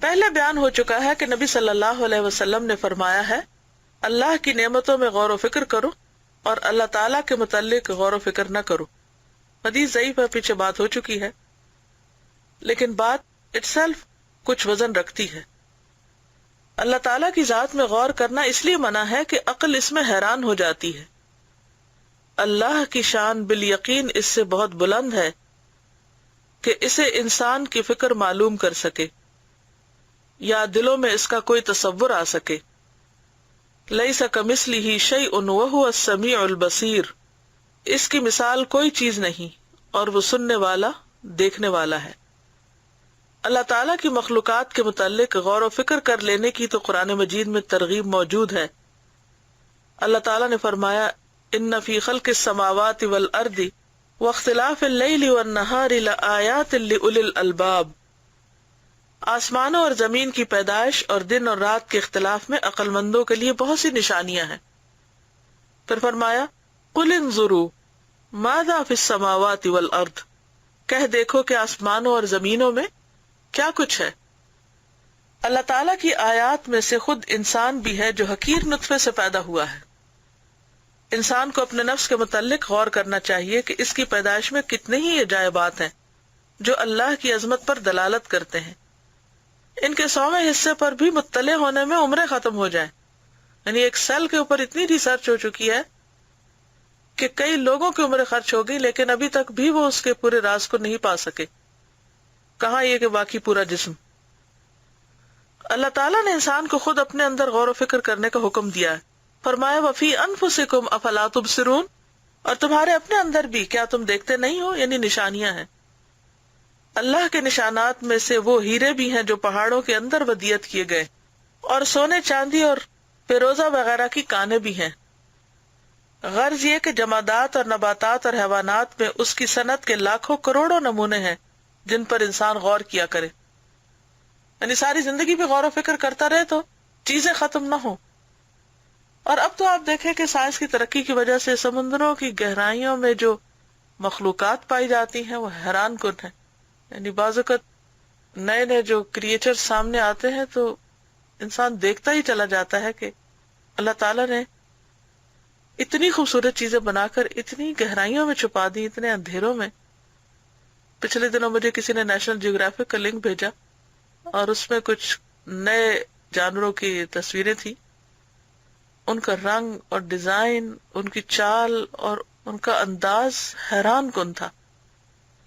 پہلے بیان ہو چکا ہے کہ نبی صلی اللہ علیہ وسلم نے فرمایا ہے اللہ کی نعمتوں میں غور و فکر کرو اور اللہ تعالیٰ کے متعلق غور و فکر نہ کرو. حدیث ضعیف ہے، پیچھے بات ہو چکی ہے، لیکن بات اٹسیلف کچھ وزن رکھتی ہے. اللہ تعالیٰ کی ذات میں غور کرنا اس لیے منع ہے کہ عقل اس میں حیران ہو جاتی ہے. اللہ کی شان بالیقین اس سے بہت بلند ہے کہ اسے انسان کی فکر معلوم کر سکے یا دلوں میں اس کا کوئی تصور آ سکے. لیس کمثلہ شیء وہو السمیع البصیر. اس کی مثال کوئی چیز نہیں اور وہ سننے والا، دیکھنے والا ہے. اللہ تعالیٰ کی مخلوقات کے متعلق غور و فکر کر لینے کی تو قرآن مجید میں ترغیب موجود ہے. اللہ تعالیٰ نے فرمایا ان فی خلق السماوات والارض واختلاف اللیل والنہار لآیات لأولی الالباب. آسمانوں اور زمین کی پیدائش اور دن اور رات کے اختلاف میں عقل مندوں کے لیے بہت سی نشانیاں ہیں. پھر فرمایا قل انظروا ماذا فی السماوات والارض. کہہ دیکھو کہ آسمانوں اور زمینوں میں کیا کچھ ہے. اللہ تعالیٰ کی آیات میں سے خود انسان بھی ہے جو حقیر نطفے سے پیدا ہوا ہے. انسان کو اپنے نفس کے متعلق غور کرنا چاہیے کہ اس کی پیدائش میں کتنے ہی عجائبات ہیں جو اللہ کی عظمت پر دلالت کرتے ہیں. ان کے 100ویں حصے پر بھی مطلع ہونے میں عمریں ختم ہو جائیں. یعنی ایک سیل کے اوپر اتنی ریسرچ ہو چکی ہے کہ کئی لوگوں کی عمریں خرچ ہو گئی لیکن ابھی تک بھی وہ اس کے پورے راز کو نہیں پا سکے. کہاں یہ کہ باقی پورا جسم. اللہ تعالیٰ نے انسان کو خود اپنے اندر غور و فکر کرنے کا حکم دیا ہے. فرمایا وفی انفسکم افلا تبصرون. اور تمہارے اپنے اندر بھی کیا تم دیکھتے نہیں ہو، یعنی نشانیاں ہیں. اللہ کے نشانات میں سے وہ ہیرے بھی ہیں جو پہاڑوں کے اندر ودیعت کیے گئے، اور سونے چاندی اور فیروزہ وغیرہ کی کانیں بھی ہیں. غرض یہ کہ جمادات اور نباتات اور حیوانات میں اس کی صنعت کے لاکھوں کروڑوں نمونے ہیں جن پر انسان غور کیا کرے. یعنی ساری زندگی پہ غور و فکر کرتا رہے تو چیزیں ختم نہ ہوں. اور اب تو آپ دیکھیں کہ سائنس کی ترقی کی وجہ سے سمندروں کی گہرائیوں میں جو مخلوقات پائی جاتی ہیں وہ حیران کن ہیں. یعنی بعض اوقات نئے نئے جو کریچر سامنے آتے ہیں تو انسان دیکھتا ہی چلا جاتا ہے کہ اللہ تعالیٰ نے اتنی خوبصورت چیزیں بنا کر اتنی گہرائیوں میں چھپا دی، اتنے اندھیروں میں. پچھلے دنوں مجھے کسی نے نیشنل جیوگرافک کا لنک بھیجا اور اس میں کچھ نئے جانوروں کی تصویریں تھیں. ان کا رنگ اور ڈیزائن، ان کی چال اور ان کا انداز حیران کن تھا.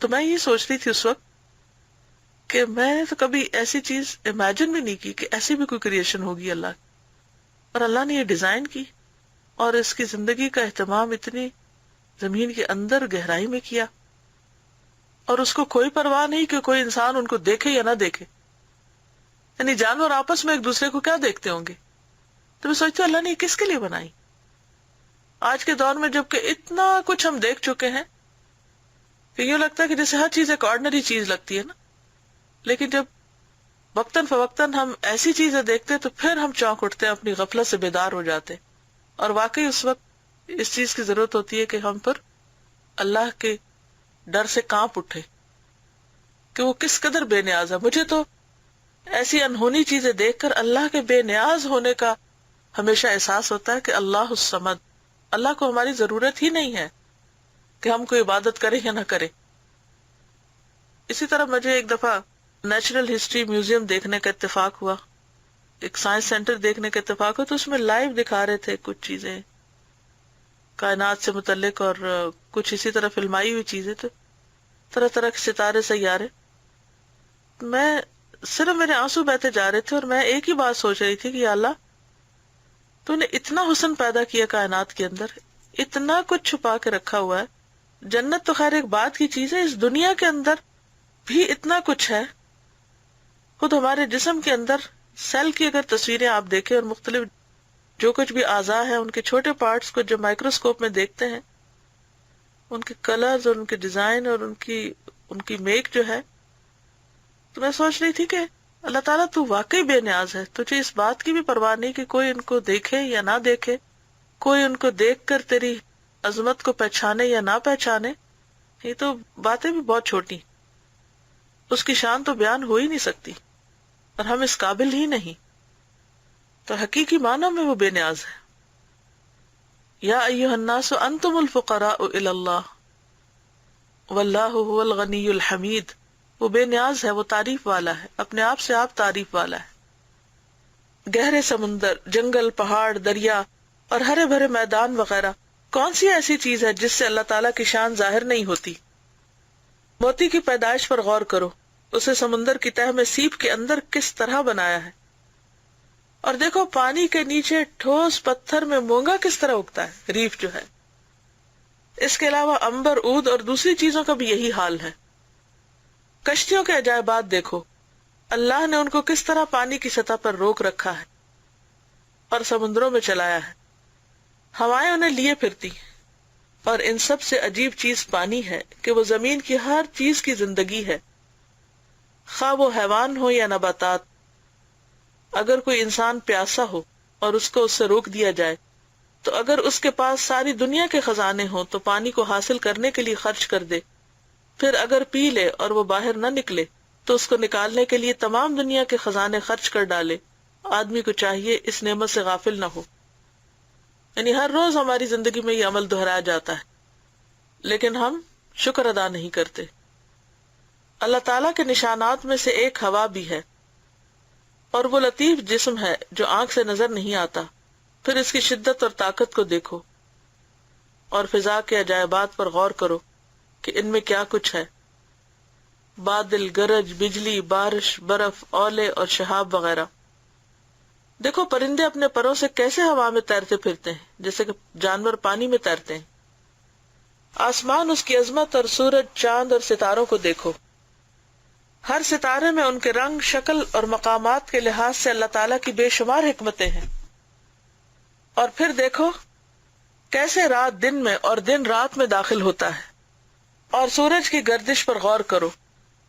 تو میں یہ سوچ رہی تھی اس وقت کہ میں نے تو کبھی ایسی چیز امیجن بھی نہیں کی کہ ایسی بھی کوئی کریشن ہوگی اللہ کی. اور اللہ نے یہ ڈیزائن کی اور اس کی زندگی کا اہتمام اتنی زمین کے اندر گہرائی میں کیا، اور اس کو کوئی پرواہ نہیں کہ کوئی انسان ان کو دیکھے یا نہ دیکھے. یعنی جانور آپس میں ایک دوسرے کو کیا دیکھتے ہوں گے. تو میں سوچتی ہوں اللہ نے یہ کس کے لیے بنائی. آج کے دور میں جبکہ اتنا کچھ ہم دیکھ چکے ہیں کہ یوں لگتا ہے کہ جیسے ہر چیز ایک آرڈنری چیز لگتی ہے نا، لیکن جب وقتاً فوقتاً ہم ایسی چیزیں دیکھتے تو پھر ہم چونک اٹھتے ہیں، اپنی غفلت سے بیدار ہو جاتے. اور واقعی اس وقت اس چیز کی ضرورت ہوتی ہے کہ ہم پر اللہ کے ڈر سے کانپ اٹھے کہ وہ کس قدر بے نیاز ہے. مجھے تو ایسی انہونی چیزیں دیکھ کر اللہ کے بے نیاز ہونے کا ہمیشہ احساس ہوتا ہے کہ اللہ الصمد، اللہ کو ہماری ضرورت ہی نہیں ہے کہ ہم کوئی عبادت کریں یا نہ کریں. اسی طرح مجھے ایک دفعہ نیچرل ہسٹری میوزیم دیکھنے کا اتفاق ہوا، ایک سائنس سینٹر دیکھنے کا اتفاق ہوا. تو اس میں لائیو دکھا رہے تھے کچھ چیزیں کائنات سے متعلق اور کچھ اسی طرح فلمائی ہوئی چیزیں، تو طرح طرح کے ستارے سیارے. میں صرف میرے آنسو بہتے جا رہے تھے اور میں ایک ہی بات سوچ رہی تھی کہ یا اللہ تو نے اتنا حسن پیدا کیا کائنات کے اندر، اتنا کچھ چھپا کے رکھا ہوا ہے. جنت تو خیر ایک بات کی چیز ہے، اس دنیا کے اندر بھی اتنا کچھ ہے. خود ہمارے جسم کے اندر سیل کی اگر تصویریں آپ دیکھیں اور مختلف جو کچھ بھی اعضاء ہیں ان کے چھوٹے پارٹس کو جب مائکروسکوپ میں دیکھتے ہیں، ان کے کلرز اور ان کے ڈیزائن اور ان کی میک جو ہے، تو میں سوچ رہی تھی کہ اللہ تعالیٰ تو واقعی بے نیاز ہے. تجھے اس بات کی بھی پرواہ نہیں کہ کوئی ان کو دیکھے یا نہ دیکھے، کوئی ان کو دیکھ کر تیری عظمت کو پہچانے یا نہ پہچانے. یہ تو باتیں بھی بہت چھوٹی، اس کی شان تو بیان ہو ہی نہیں سکتی اور ہم اس قابل ہی نہیں. تو حقیقی معنی میں وہ بے نیاز ہے. یا ایھا الناس انتم الفقراء الی اللہ واللہ هو الغنی الحمید. وہ بے نیاز ہے، وہ تعریف والا ہے، اپنے آپ سے آپ تعریف والا ہے. گہرے سمندر، جنگل، پہاڑ، دریا اور ہرے بھرے میدان وغیرہ، کون سی ایسی چیز ہے جس سے اللہ تعالیٰ کی شان ظاہر نہیں ہوتی؟ موتی کی پیدائش پر غور کرو، اسے سمندر کی تہہ میں سیپ کے اندر کس طرح بنایا ہے. اور دیکھو پانی کے نیچے ٹھوس پتھر میں مونگا کس طرح اگتا ہے، ریف جو ہے. اس کے علاوہ عنبر، عود اور دوسری چیزوں کا بھی یہی حال ہے. کشتیوں کے عجائبات دیکھو، اللہ نے ان کو کس طرح پانی کی سطح پر روک رکھا ہے اور سمندروں میں چلایا ہے. ہوائیں انہیں لیے پھرتی، اور ان سب سے عجیب چیز پانی ہے کہ وہ زمین کی ہر چیز کی زندگی ہے، خواہ وہ حیوان ہو یا نباتات. اگر کوئی انسان پیاسا ہو اور اس کو اس سے روک دیا جائے تو اگر اس کے پاس ساری دنیا کے خزانے ہوں تو پانی کو حاصل کرنے کے لیے خرچ کر دے. پھر اگر پی لے اور وہ باہر نہ نکلے تو اس کو نکالنے کے لیے تمام دنیا کے خزانے خرچ کر ڈالے. آدمی کو چاہیے اس نعمت سے غافل نہ ہو. یعنی ہر روز ہماری زندگی میں یہ عمل دہرایا جاتا ہے لیکن ہم شکر ادا نہیں کرتے. اللہ تعالیٰ کے نشانات میں سے ایک ہوا بھی ہے، اور وہ لطیف جسم ہے جو آنکھ سے نظر نہیں آتا. پھر اس کی شدت اور طاقت کو دیکھو اور فضا کے عجائبات پر غور کرو کہ ان میں کیا کچھ ہے. بادل، گرج، بجلی، بارش، برف، اولے اور شہاب وغیرہ. دیکھو پرندے اپنے پروں سے کیسے ہوا میں تیرتے پھرتے ہیں جیسے کہ جانور پانی میں تیرتے ہیں. آسمان، اس کی عظمت، اور سورج، چاند اور ستاروں کو دیکھو. ہر ستارے میں ان کے رنگ، شکل اور مقامات کے لحاظ سے اللہ تعالیٰ کی بے شمار حکمتیں ہیں. اور پھر دیکھو کیسے رات دن میں اور دن رات میں داخل ہوتا ہے. اور سورج کی گردش پر غور کرو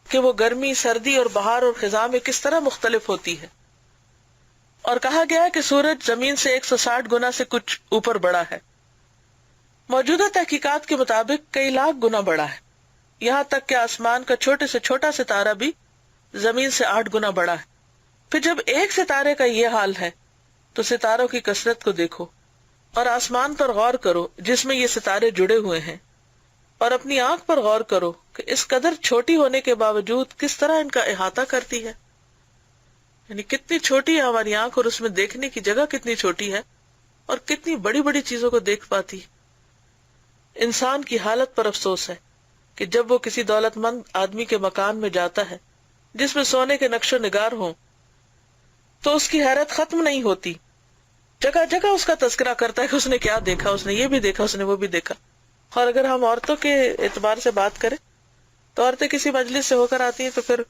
کہ وہ گرمی، سردی اور بہار اور خزاں میں کس طرح مختلف ہوتی ہے. اور کہا گیا ہے کہ سورج زمین سے 160 گنا سے کچھ اوپر بڑا ہے. موجودہ تحقیقات کے مطابق کئی لاکھ گنا بڑا ہے، یہاں تک کہ آسمان کا چھوٹے سے چھوٹا ستارہ بھی زمین سے 8 گنا بڑا ہے. پھر جب ایک ستارے کا یہ حال ہے تو ستاروں کی کثرت کو دیکھو اور آسمان پر غور کرو جس میں یہ ستارے جڑے ہوئے ہیں، اور اپنی آنکھ پر غور کرو کہ اس قدر چھوٹی ہونے کے باوجود کس طرح ان کا احاطہ کرتی ہے. یعنی کتنی چھوٹی ہے ہماری آنکھ اور اس میں دیکھنے کی جگہ کتنی چھوٹی ہے اور کتنی بڑی بڑی چیزوں کو دیکھ پاتی. انسان کی حالت پر افسوس ہے کہ جب وہ کسی دولت مند آدمی کے مکان میں جاتا ہے جس میں سونے کے نقش و نگار ہوں تو اس کی حیرت ختم نہیں ہوتی. جگہ جگہ اس کا تذکرہ کرتا ہے کہ اس نے کیا دیکھا، اس نے یہ بھی دیکھا، اس نے وہ بھی دیکھا. اور اگر ہم عورتوں کے اعتبار سے بات کریں تو عورتیں کسی مجلس سے ہو کر آتی ہیں تو پھر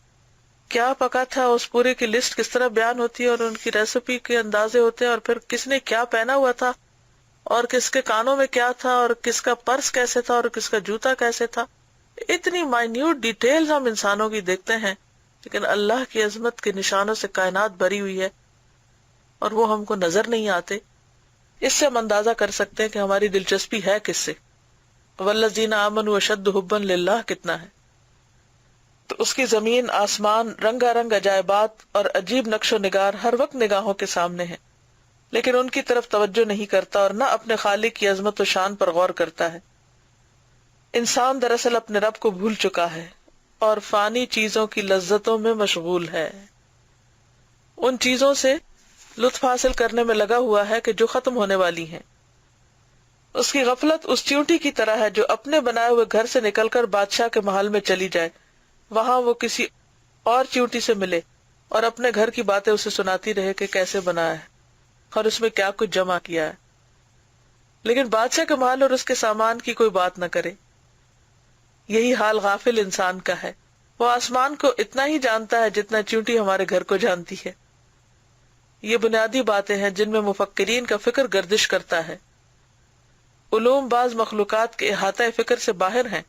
کیا پکا تھا اس پورے کی لسٹ کس طرح بیان ہوتی ہے اور ان کی ریسیپی کے اندازے ہوتے ہیں، اور پھر کس نے کیا پہنا ہوا تھا اور کس کے کانوں میں کیا تھا اور کس کا پرس کیسے تھا اور کس کا جوتا کیسے تھا. اتنی مائنیوٹ ڈیٹیلز ہم انسانوں کی دیکھتے ہیں، لیکن اللہ کی عظمت کے نشانوں سے کائنات بھری ہوئی ہے اور وہ ہم کو نظر نہیں آتے. اس سے ہم اندازہ کر سکتے ہیں کہ ہماری دلچسپی ہے کس سے. والذین آمنوا اشد حبا للہ کتنا ہے. تو اس کی زمین، آسمان، رنگا رنگ عجائبات اور عجیب نقش و نگار ہر وقت نگاہوں کے سامنے ہیں، لیکن ان کی طرف توجہ نہیں کرتا اور نہ اپنے خالق کی عظمت و شان پر غور کرتا ہے. انسان دراصل اپنے رب کو بھول چکا ہے اور فانی چیزوں کی لذتوں میں مشغول ہے. ان چیزوں سے لطف حاصل کرنے میں لگا ہوا ہے کہ جو ختم ہونے والی ہیں. اس کی غفلت اس چیونٹی کی طرح ہے جو اپنے بنائے ہوئے گھر سے نکل کر بادشاہ کے محل میں چلی جائے، وہاں وہ کسی اور چیونٹی سے ملے اور اپنے گھر کی باتیں اسے سناتی رہے کہ کیسے بنایا ہے اور اس میں کیا کچھ جمع کیا ہے، لیکن بادشاہ کے محل اور اس کے سامان کی کوئی بات نہ کرے. یہی حال غافل انسان کا ہے وہ آسمان کو اتنا ہی جانتا ہے جتنا چیونٹی ہمارے گھر کو جانتی ہے. یہ بنیادی باتیں ہیں جن میں مفکرین کا فکر گردش کرتا ہے. علوم بعض مخلوقات کے احاطہ فکر سے باہر ہیں.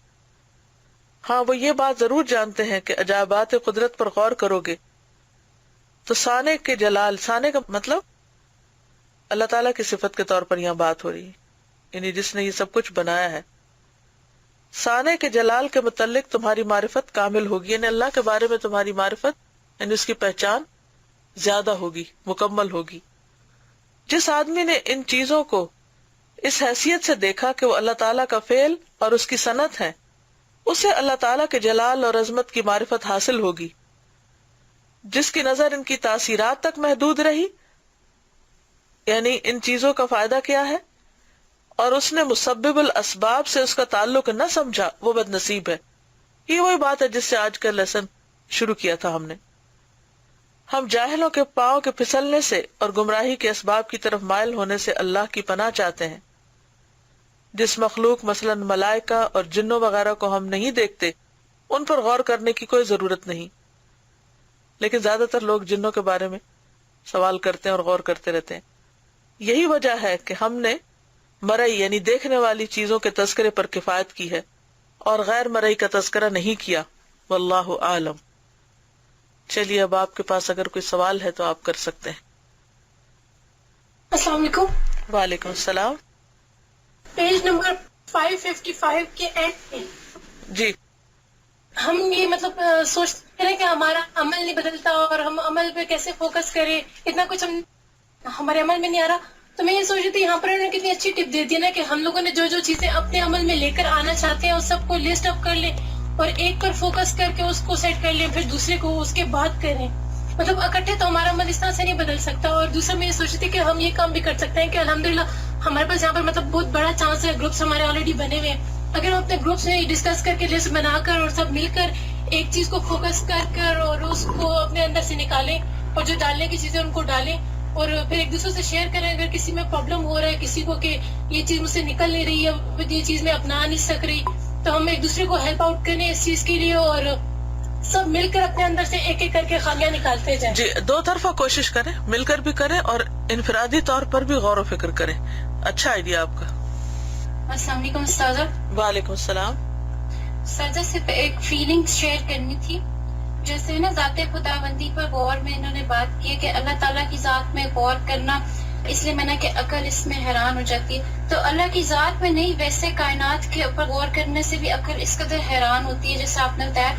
ہاں وہ یہ بات ضرور جانتے ہیں کہ عجائبات قدرت پر غور کرو گے تو صانع کے جلال، صانع کا مطلب اللہ تعالیٰ کی صفت کے طور پر یہاں بات ہو رہی ہے، یعنی جس نے یہ سب کچھ بنایا ہے. صانع کے جلال کے متعلق تمہاری معرفت کامل ہوگی، یعنی اللہ کے بارے میں تمہاری معرفت یعنی اس کی پہچان زیادہ ہوگی، مکمل ہوگی. جس آدمی نے ان چیزوں کو اس حیثیت سے دیکھا کہ وہ اللہ تعالیٰ کا فعل اور اس کی صنعت ہے، اسے اللہ تعالیٰ کے جلال اور عظمت کی معرفت حاصل ہوگی. جس کی نظر ان کی تاثیرات تک محدود رہی، یعنی ان چیزوں کا فائدہ کیا ہے، اور اس نے مسبب الاسباب سے اس کا تعلق نہ سمجھا، وہ بد نصیب ہے. یہ وہی بات ہے جس سے آج کا لیسن شروع کیا تھا ہم نے. ہم جاہلوں کے پاؤں کے پھسلنے سے اور گمراہی کے اسباب کی طرف مائل ہونے سے اللہ کی پناہ چاہتے ہیں. جس مخلوق مثلا ملائکہ اور جنوں وغیرہ کو ہم نہیں دیکھتے، ان پر غور کرنے کی کوئی ضرورت نہیں، لیکن زیادہ تر لوگ جنوں کے بارے میں سوال کرتے ہیں اور غور کرتے رہتے ہیں. یہی وجہ ہے کہ ہم نے مرئی یعنی دیکھنے والی چیزوں کے تذکرے پر کفایت کی ہے اور غیر مرئی کا تذکرہ نہیں کیا. واللہ عالم. چلیے اب آپ کے پاس اگر کوئی سوال ہے تو آپ کر سکتے ہیں. السلام علیکم. وعلیکم السلام. پیج نمبر 555 کے اینڈ پہ جی ہم یہ مطلب سوچتے ہیں کہ ہمارا عمل نہیں بدلتا اور ہم عمل پہ کیسے فوکس کریں، اتنا کچھ ہمارے عمل میں نہیں آ رہا. تو میں یہ سوچ رہی تھی یہاں پر انہوں نے کتنی اچھی ٹپ دے دی نا کہ ہم لوگوں نے جو جو چیزیں اپنے عمل میں لے کر آنا چاہتے ہیں اس سب کو لسٹ اپ کر لیں اور ایک پر فوکس کر کے اس کو سیٹ کر لیں، پھر دوسرے کو اس کے بعد کریں. مطلب اکٹھے تو ہمارا عمل اس طرح سے نہیں بدل سکتا. اور دوسرا میں یہ سوچ رہی تھی کہ ہم یہ کام بھی کر سکتے ہیں کہ الحمدللہ ہمارے پاس یہاں پر مطلب بہت بڑا چانس ہے، گروپس ہمارے آلریڈی بنے ہوئے ہیں. اگر ہم اپنے گروپس میں ڈسکس کر کے لسٹ بنا کر اور سب مل کر ایک چیز کو فوکس کر اور اس کو اپنے اندر سے نکالیں اور جو ڈالنے کی چیزیں ان کو ڈالیں اور پھر ایک دوسرے سے شیئر کریں. اگر کسی میں پرابلم ہو رہا ہے کسی کو کہ یہ چیز مجھ سے نکل نہیں رہی ہے، یہ چیز میں اپنا نہیں سک رہی، تو ہم ایک دوسرے کو ہیلپ آؤٹ کریں اس چیز کے لیے اور سب مل کر اپنے اندر سے ایک ایک کر کے خامیاں نکالتے جائیں. جی دو طرفہ کوشش کریں، مل کر بھی کریں اور انفرادی طور پر بھی غور و فکر کریں. اچھا آئیڈیا آپ کا. السلام علیکم استاذہ. وعلیکم السلام. استاذہ صرف ایک فیلنگ شیئر کرنی تھی. جیسے نا ذات خداوندی پر غور میں انہوں نے بات کی ہے کہ اللہ تعالیٰ کی ذات میں غور کرنا اس لیے میں نے کہ عقل اس میں حیران ہو جاتی ہے. تو اللہ کی ذات میں نہیں، ویسے کائنات کے اوپر غور کرنے سے بھی عقل اس قدر حیران ہوتی ہے جیسے آپ نے بتایا.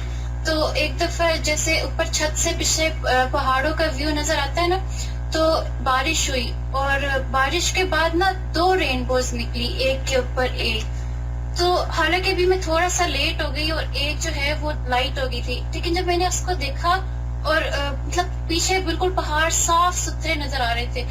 تو ایک دفعہ جیسے اوپر چھت سے پیچھے پہاڑوں کا ویو نظر آتا ہے نا، تو بارش ہوئی اور بارش کے بعد نا 2 رینبوز نکلی ایک کے اوپر ایک. تو حالانکہ بھی میں تھوڑا سا لیٹ ہو گئی اور ایک جو ہے وہ لائٹ ہو گئی تھی، لیکن جب میں نے اس کو دیکھا اور مطلب پیچھے بالکل پہاڑ صاف ستھرے نظر آ رہے تھے،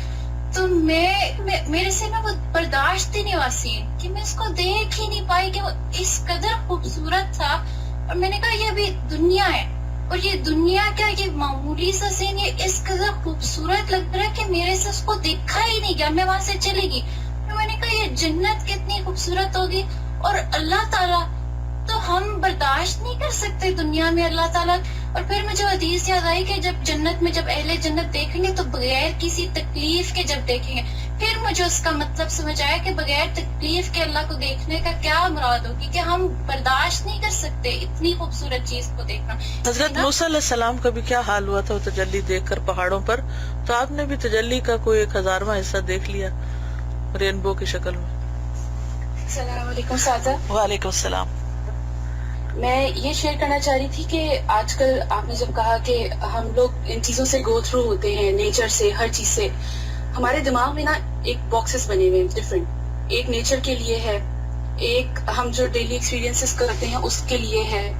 تو میرے سے نا وہ برداشت ہی نہیں واسی کہ میں اس کو دیکھ ہی نہیں پائی کہ وہ اس قدر خوبصورت تھا. اور میں نے کہا یہ ابھی دنیا ہے اور یہ دنیا کیا، یہ معمولی سا سین یہ اس قدر خوبصورت لگ رہا ہے کہ میرے سے اس کو دیکھا ہی نہیں گیا، میں وہاں سے چلی گئی. میں نے کہا یہ جنت کتنی خوبصورت ہوگی اور اللہ تعالیٰ تو ہم برداشت نہیں کر سکتے دنیا میں اللہ تعالیٰ. اور پھر مجھے حدیث یاد آئی کہ جب جنت میں جب اہل جنت دیکھیں گے تو بغیر کسی تکلیف کے جب دیکھیں گے. پھر مجھے اس کا مطلب سمجھ آیا کہ بغیر تکلیف کے اللہ کو دیکھنے کا کیا مراد ہوگی، کہ ہم برداشت نہیں کر سکتے اتنی خوبصورت چیز کو دیکھنا. حضرت موسیٰ علیہ السلام کا بھی کیا حال ہوا تھا وہ تجلی دیکھ کر پہاڑوں پر، تو آپ نے بھی تجلی کا کوئی 1000واں حصہ دیکھ لیا رینبو کی شکل میں. السلام علیکم سادہ. وعلیکم السلام. میں یہ شیئر کرنا چاہ رہی تھی کہ آج کل آپ نے جب کہا کہ ہم لوگ ان چیزوں سے گو تھرو ہوتے ہیں، نیچر سے، ہر چیز سے، ہمارے دماغ میں نا ایک باکسز بنے ہوئے ہیں ڈفرینٹ. ایک نیچر کے لیے ہے، ایک ہم جو ڈیلی ایکسپیرینسز کرتے ہیں اس کے لیے ہے.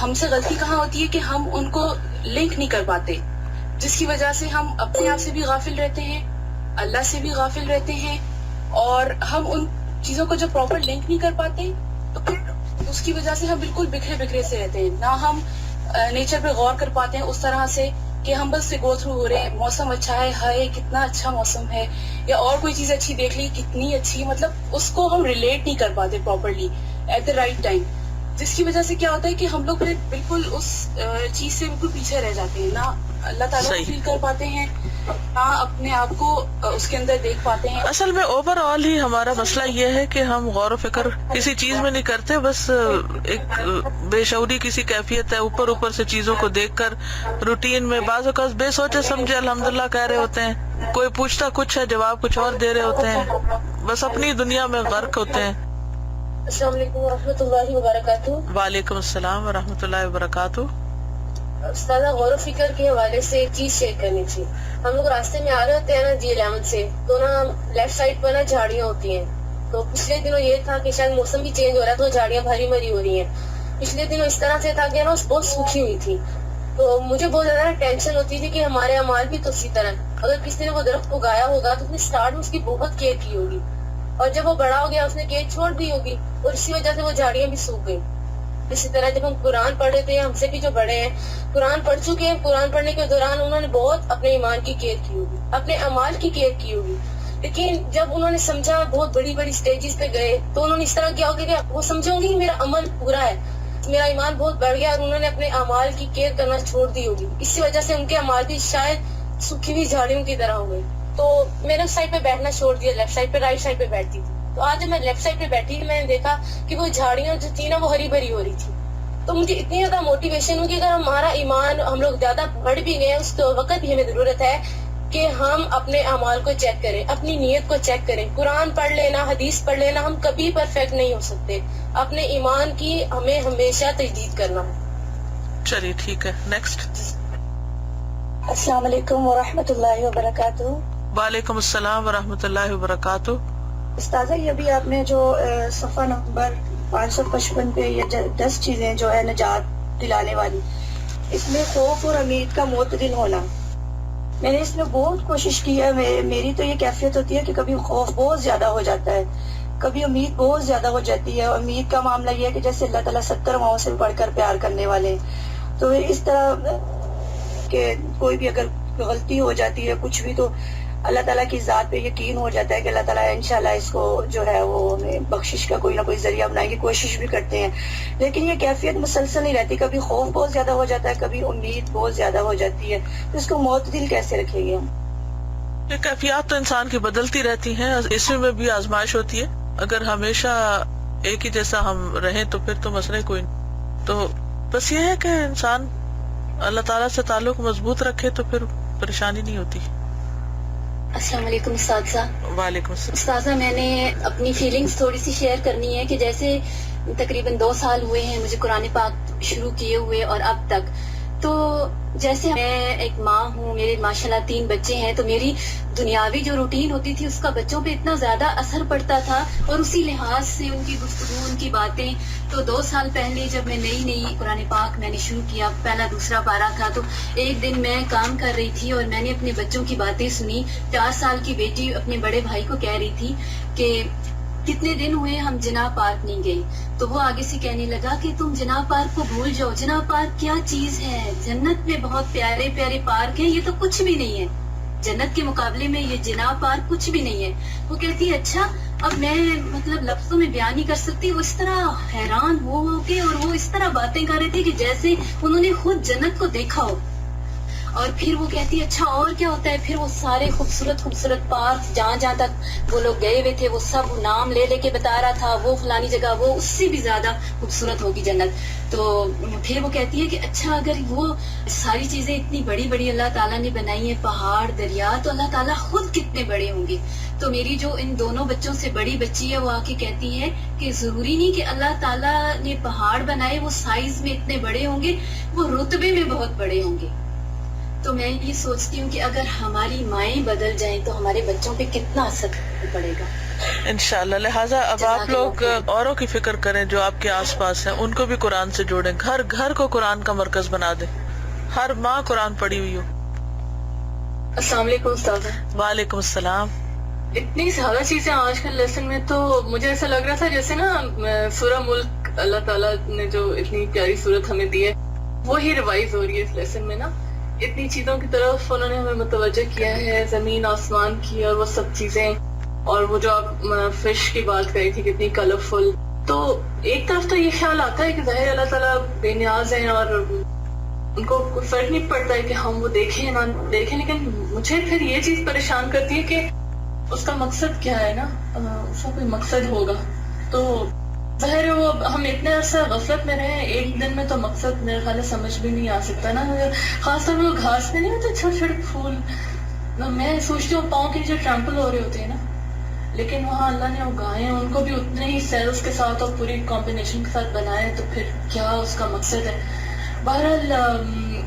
ہم سے غلطی کہاں ہوتی ہے کہ ہم ان کو لنک نہیں کر پاتے، جس کی وجہ سے ہم اپنے آپ سے بھی غافل رہتے ہیں، اللہ سے بھی غافل رہتے ہیں، اور ہم ان چیزوں کو جو پراپر لنک نہیں کر پاتے تو پھر اس کی وجہ سے ہم بالکل بکھرے بکھرے سے رہتے ہیں. نہ ہم نیچر پہ غور کر پاتے ہیں اس طرح سے کہ ہم بس سے گو تھرو ہو رہے ہیں. موسم اچھا ہے، ہائے کتنا اچھا موسم ہے، یا اور کوئی چیز اچھی دیکھ لی کتنی اچھی، مطلب اس کو ہم ریلیٹ نہیں کر پاتے properly at the right time. جس کی وجہ سے کیا ہوتا ہے کہ ہم لوگ پھر بالکل اس چیز سے بالکل پیچھے رہ جاتے ہیں، نہ اللہ تعالیٰ کو فیل کر پاتے ہیں، نہ اپنے آپ کو اس کے اندر دیکھ پاتے ہیں. اصل میں اوور آل ہی ہمارا مسئلہ یہ ہے کہ ہم غور و فکر کسی چیز میں نہیں کرتے، بس ایک بے شعوری کسی کیفیت ہے، اوپر اوپر سے چیزوں کو دیکھ کر روٹین میں بعض اوقات بے سوچے سمجھے الحمدللہ کہہ رہے ہوتے ہیں، کوئی پوچھتا کچھ ہے جواب کچھ اور دے رہے ہوتے ہیں، بس اپنی دنیا میں غرق ہوتے ہیں. السلام علیکم ورحمۃ اللہ وبرکاتہ. وعلیکم السلام ورحمۃ اللہ وبرکاتہ. استاذہ، غور و فکر کے حوالے سے ایک چیز شیئر کرنی تھی. ہم لوگ راستے میں آ رہے ہوتے ہیں نا G11 سے، تو نا لیفٹ سائڈ پر نا جھاڑیاں ہوتی ہیں. تو پچھلے دنوں یہ تھا کہ شاید موسم بھی چینج ہو رہا ہے تو جھاڑیاں بھری بھری ہو رہی ہیں. پچھلے دنوں اس طرح سے تھا کہ نا بہت سوکھی ہوئی تھی، تو مجھے بہت زیادہ ٹینشن ہوتی تھی کہ ہمارے اعمال بھی تو اسی طرح، اگر کسی نے وہ درخت اگایا ہوگا تو اس نے اسٹارٹ میں اس کی بہت کیئر کی ہوگی، اور جب وہ بڑا ہو گیا اس نے کیئر چھوڑ دی ہوگی، اور اسی وجہ سے وہ جھاڑیاں بھی سوکھ گئی. اسی طرح جب ہم قرآن پڑھ رہے تھے، ہم سے بھی جو بڑے ہیں قرآن پڑھ چکے ہیں، قرآن پڑھنے کے دوران انہوں نے بہت اپنے ایمان کی کیئر کی ہوگی، اپنے اعمال کی کیئر کی ہوگی، لیکن جب انہوں نے سمجھا بہت بڑی بڑی سٹیجز پہ گئے تو انہوں نے اس طرح کیا ہوگا کہ وہ سمجھوں گی میرا عمل پورا ہے، میرا ایمان بہت بڑھ گیا، اور انہوں نے اپنے اعمال کی کیئر کرنا چھوڑ دی ہوگی. اسی وجہ سے ان کے اعمال بھی شاید سوکھی ہوئی جھاڑیوں کی طرح ہو گئے. تو میں نے اس سائڈ پہ بیٹھنا چھوڑ دیا، لیفٹ سائڈ پہ رائٹ سائڈ پہ بیٹھتی تھی. تو آج جب میں لیفٹ سائڈ پہ بیٹھی میں نے دیکھا کہ وہ جھاڑیاں جو تھی نا وہ ہری بھری ہو رہی تھی. تو مجھے اتنی زیادہ موٹیویشن ہوئی کہ اگر ہمارا ایمان ہم لوگ زیادہ بڑھ بھی گئے اس وقت بھی ہمیں ضرورت ہے کہ ہم اپنے اعمال کو چیک کریں، اپنی نیت کو چیک کریں. قرآن پڑھ لینا، حدیث پڑھ لینا، ہم کبھی پرفیکٹ نہیں ہو سکتے. اپنے ایمان کی ہمیں ہمیشہ تجدید کرنا. چلیے ٹھیک ہے، نیکسٹ. السلام علیکم ورحمۃ اللہ وبرکاتہ. وعلیکم السلام ورحمۃ اللہ وبرکاتہ. استاذہ، یہ بھی آپ نے جو صفحہ نمبر 555 پہ یہ 10 چیزیں جو ہے نجات دلانے والی، اس میں خوف اور امید کا معتدل ہونا، میں نے اس میں بہت کوشش کی ہے. میری تو یہ کیفیت ہوتی ہے کہ کبھی خوف بہت زیادہ ہو جاتا ہے، کبھی امید بہت زیادہ ہو جاتی ہے. امید کا معاملہ یہ ہے کہ جیسے اللہ تعالیٰ 70 ماؤں سے بڑھ کر پیار کرنے والے، تو اس طرح کہ کوئی بھی اگر غلطی ہو جاتی ہے کچھ بھی تو اللہ تعالیٰ کی ذات پہ یقین ہو جاتا ہے کہ اللہ تعالیٰ انشاءاللہ اس کو جو ہے وہ ہمیں بخشش کا کوئی نہ کوئی ذریعہ بنائیں گے. کوشش بھی کرتے ہیں، لیکن یہ کیفیت مسلسل نہیں رہتی. کبھی خوف بہت زیادہ ہو جاتا ہے، کبھی امید بہت زیادہ ہو جاتی ہے. تو اس کو معتدل کیسے رکھیں گے ہم؟ یہ کیفیات تو انسان کی بدلتی رہتی ہیں، اس میں بھی آزمائش ہوتی ہے. اگر ہمیشہ ایک ہی جیسا ہم رہیں تو پھر تو مسئلہ کوئی نہیں. تو بس یہ ہے کہ انسان اللہ تعالیٰ سے تعلق مضبوط رکھے تو پھر پریشانی نہیں ہوتی. السلام علیکم استاذہ. وعلیکم السلام. استاذہ، میں نے اپنی فیلنگز تھوڑی سی شیئر کرنی ہے کہ جیسے تقریباً 2 سال ہوئے ہیں مجھے قرآن پاک شروع کیے ہوئے، اور اب تک تو جیسے میں ایک ماں ہوں، میرے ماشاءاللہ 3 بچے ہیں، تو میری دنیاوی جو روٹین ہوتی تھی اس کا بچوں پہ اتنا زیادہ اثر پڑتا تھا، اور اسی لحاظ سے ان کی گفتگو، ان کی باتیں. تو 2 سال پہلے جب میں نئی قرآن پاک میں نے شروع کیا، پہلا دوسرا پارہ تھا، تو ایک دن میں کام کر رہی تھی اور میں نے اپنے بچوں کی باتیں سنی. 4 سال کی بیٹی اپنے بڑے بھائی کو کہہ رہی تھی کہ کتنے دن ہوئے ہم جناح پارک نہیں گئے. تو وہ آگے سے کہنے لگا کہ تم جناح پارک کو بھول جاؤ، جناح پارک کیا چیز ہے، جنت میں بہت پیارے پیارے پارک ہیں، یہ تو کچھ بھی نہیں ہے، جنت کے مقابلے میں یہ جناح پارک کچھ بھی نہیں ہے. وہ کہتی ہے اچھا، اب میں مطلب لفظوں میں بیان نہیں کر سکتی. وہ اس طرح حیران ہو کے، اور وہ اس طرح باتیں کر رہے تھے کہ جیسے انہوں نے خود جنت کو دیکھا ہو. اور پھر وہ کہتی ہے اچھا اور کیا ہوتا ہے. پھر وہ سارے خوبصورت خوبصورت پارک جہاں جہاں تک وہ لوگ گئے ہوئے تھے وہ سب نام لے کے بتا رہا تھا، وہ فلانی جگہ وہ اس سے بھی زیادہ خوبصورت ہوگی جنت. تو پھر وہ کہتی ہے کہ اچھا اگر وہ ساری چیزیں اتنی بڑی بڑی اللہ تعالیٰ نے بنائی ہیں، پہاڑ دریا، تو اللہ تعالیٰ خود کتنے بڑے ہوں گے. تو میری جو ان دونوں بچوں سے بڑی بچی ہے وہ آ کے کہتی ہے کہ ضروری نہیں کہ اللہ تعالیٰ نے پہاڑ بنائے وہ سائز میں اتنے بڑے ہوں گے، وہ رتبے میں بہت بڑے ہوں گے. تو میں یہ سوچتی ہوں کہ اگر ہماری مائیں بدل جائیں تو ہمارے بچوں پہ کتنا اثر پڑے گا انشاءاللہ. لہٰذا اب آپ لوگ اوروں کی فکر کریں جو آپ کے آس پاس ہیں، ان کو بھی قرآن سے جوڑیں، گھر گھر کو قرآن کا مرکز بنا دیں، ہر ماں قرآن پڑھی ہوئی ہو. السلام علیکم استاد. وعلیکم السلام. اتنی زیادہ چیزیں آج کل لیسن میں، تو مجھے ایسا لگ رہا تھا جیسے نا سورہ ملک اللہ تعالیٰ نے جو اتنی پیاری صورت ہمیں دی ہے وہی ریوائز ہو رہی ہے اس لیسن میں نا. اتنی چیزوں کی طرف انہوں نے ہمیں متوجہ کیا ہے، زمین آسمان کی اور وہ سب چیزیں، اور وہ جو آپ فش کی بات کری تھی کتنی کلرفل، تو ایک طرف تو یہ خیال آتا ہے کہ ظاہر اللہ تعالیٰ بے نیاز ہیں اور ان کو کوئی فرق نہیں پڑتا ہے کہ ہم وہ دیکھیں نہ دیکھیں، لیکن مجھے پھر یہ چیز پریشان کرتی ہے کہ اس کا مقصد کیا ہے نا، اس کا کوئی مقصد ہوگا تو ظاہر ہے وہ ہم اتنے عرصہ غفلت میں رہے، ایک دن میں تو مقصد میرے خیال ہے سمجھ بھی نہیں آ سکتا نا، خاص طور پر گھاس میں نہیں ہوتے چھوٹے چھوٹے پھول، میں سوچتی ہوں پاؤں کے نیچے ٹرمپل ہو رہے ہوتے ہیں نا، لیکن وہاں اللہ نے اگائے ہیں ان کو بھی اتنے ہی سیلز کے ساتھ اور پوری کمبینیشن کے ساتھ بنائے، تو پھر کیا اس کا مقصد ہے؟ بہرحال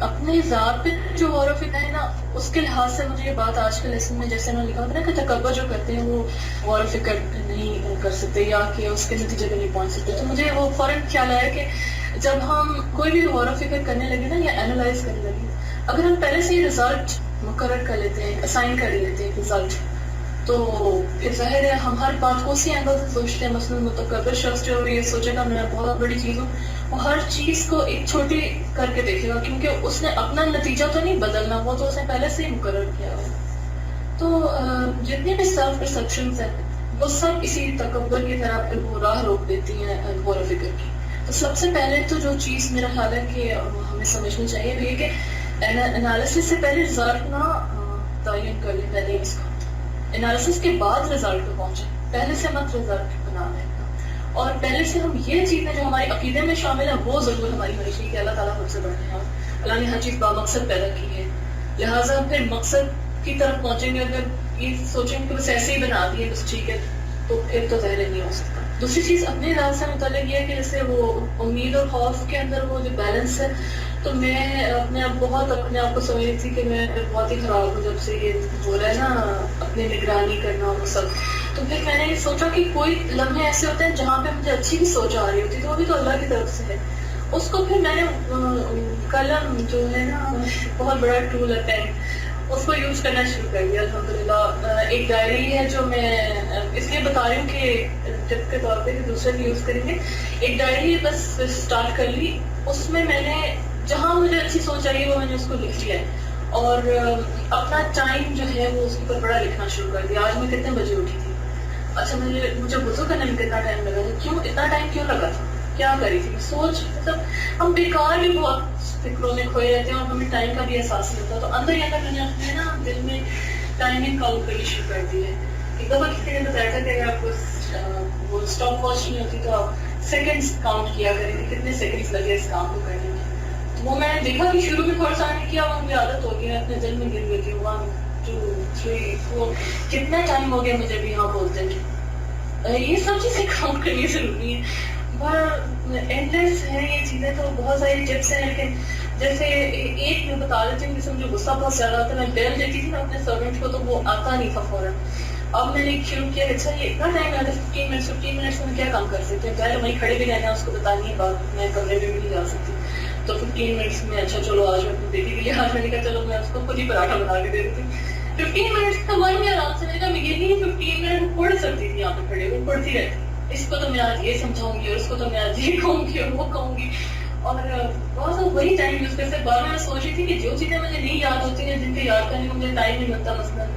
اپنے ذات پہ جو غور و فکر ہے نا، اس کے لحاظ سے مجھے یہ بات آج کے لیسن میں جیسے انہوں نے لکھا تھا نا کہ تکبر جو کرتے ہیں وہ غور و فکر نہیں کر سکتے یا کہ اس کے نتیجے پہ نہیں پہنچ سکتے، تو مجھے وہ فوراً خیال آیا کہ جب ہم کوئی بھی غور و فکر کرنے لگے نا یا اینالائز کرنے لگے، اگر ہم پہلے سے ہی رزلٹ مقرر کر لیتے ہیں، اسائن کر لیتے ہیں رزلٹ، تو پھر ظاہر ہے ہم ہر بات کو اسی اینگل سے سوچتے ہیں. مثلاً متکبر شخص جو یہ سوچے گا میں بہت بڑی چیز ہوں، وہ ہر چیز کو ایک چھوٹی کر کے دیکھے گا، کیونکہ اس نے اپنا نتیجہ تو نہیں بدلنا، وہ تو اس نے پہلے سے ہی مقرر کیا ہوا. تو جتنی بھی سیلف پرسپشنز ہیں وہ سب اسی تکبر کی طرح وہ راہ روک دیتی ہیں غور و فکر کی. تو سب سے پہلے تو جو چیز میرا خیال ہے کہ ہمیں سمجھنی چاہیے وہ یہ کہ انالیسس سے پہلے رزلٹ نہ تعین کر لیں، پہلے اس کا انالیسس کے بعد رزلٹ پہ پہنچے، پہلے سے مت رزلٹ بنا لیں، اور پہلے سے ہم یہ چیزیں جو ہمارے عقیدے میں شامل ہیں وہ ضرور ہماری ہونی چاہیے کہ اللہ تعالیٰ خود سے بڑھتے ہیں، اللہ نے ہر چیز بامقصد پیدا کی ہے، لہٰذا پھر مقصد کی طرف پہنچیں گے. اگر یہ سوچیں کہ بس ایسے ہی بنا دیے بس ٹھیک ہے تو پھر تو ظاہر نہیں ہو سکتا. دوسری چیز اپنے راز سے متعلق یہ ہے کہ جیسے وہ امید اور خوف کے اندر وہ جو بیلنس ہے، تو میں اپنے آپ کو سمجھ رہی تھی کہ میں بہت ہی خراب ہوں جب سے یہ ہو رہا ہے نا اپنی نگرانی کرنا وہ سب. تو پھر میں نے یہ سوچا کہ کوئی لمحے ایسے ہوتے ہیں جہاں پہ مجھے اچھی بھی سوچ آ رہی ہوتی تو وہ بھی تو اللہ کی طرف سے ہے. اس کو پھر میں نے قلم جو ہے نا بہت بڑا ٹول ہے پین، اس کو یوز کرنا شروع کر دیا الحمدللہ. ایک ڈائری ہے جو میں اس لیے بتا رہی ہوں کہ ٹپ کے طور پہ کہ دوسرے بھی یوز کریں گے. ایک ڈائری بس اسٹارٹ کر لی، اس میں میں نے جہاں مجھے اچھی سوچ آئی وہ میں نے اس کو لکھ لیا ہے، اور اپنا ٹائم جو ہے وہ اس کے اوپر بڑا لکھنا شروع کر دیا. آج میں کتنے بجے اٹھی تھی، اچھا مجھے وضو کرنے میں کتنا ٹائم لگا تھا، کیوں اتنا ٹائم کیوں لگا تھا، کیا کری تھی سوچ. مطلب ہم بیکار بھی بہت فکروں میں کھوئے رہتے ہیں اور ہمیں ٹائم کا بھی احساس نہیں ہوتا. تو اندر ہی اندر میں نے اپنے نا دل میں ٹائمنگ کاؤنٹ کرنی شروع کر دی ہے. ایک دفعہ کسی نے بتایا تھا کہ آپ کو وہ اسٹاپ واچ نہیں ہوتی تو آپ سیکنڈس کاؤنٹ کیا کریں گے کتنے سیکنڈس لگے اس کام کو کرنے میں. وہ میں نے دیکھا کہ شروع میں تھوڑا سا نہیں کیا، وہ مجھے عادت ہو گئی، اپنے دل میں گر گئی تھی 1 2 3 4 کتنا ٹائم ہو گیا مجھے بھی یہاں بولتے ہیں. یہ سب چیزیں کاؤنٹ کرنی ضروری ہے، اینڈ لیس ہے یہ چیزیں. تو بہت ساری ٹپس ہیں، لیکن جیسے ایک میں بتا دیتی ہوں، جیسے مجھے غصہ بہت زیادہ آتا ہے، میں بیل دیتی تھی نا اپنے سرونٹ کو تو وہ آتا نہیں تھا فوراً. اب میں نے شروع کیا اچھا یہ اتنا ٹائم آتا ہے 15 منٹس میں کیا کام کر سکتے ہیں، پہلے وہیں کھڑے بھی رہنا ہے، اس کو بتانی ہے بات، میں کمرے میں بھی نہیں جا سکتی. تو 15 منٹس میں اچھا چلو آج میں اپنی بیٹی کے لیے آج میں نے کہا چلو میں اس کو خود ہی پراٹھا بنا کے دے دیتی ہوں. 15 منٹس کا من میں آرام سے میں نے کہا میں یہ نہیں 15 منٹ پڑھ سکتی تھی یہاں پہ کھڑے ہوئے پڑھتی رہتی، اس کو تو میں آج یہ سمجھاؤں گی اور اس کو تو میں آج یہ کہوں گی اور وہ کہوں گی، اور بہت وہی ٹائم یوز کرتے. بعد میں سوچ رہی تھی کہ جو چیزیں مجھے نہیں یاد ہوتی ہیں جن کے یاد کرنے کو مجھے ٹائم نہیں ملتا، مثلاً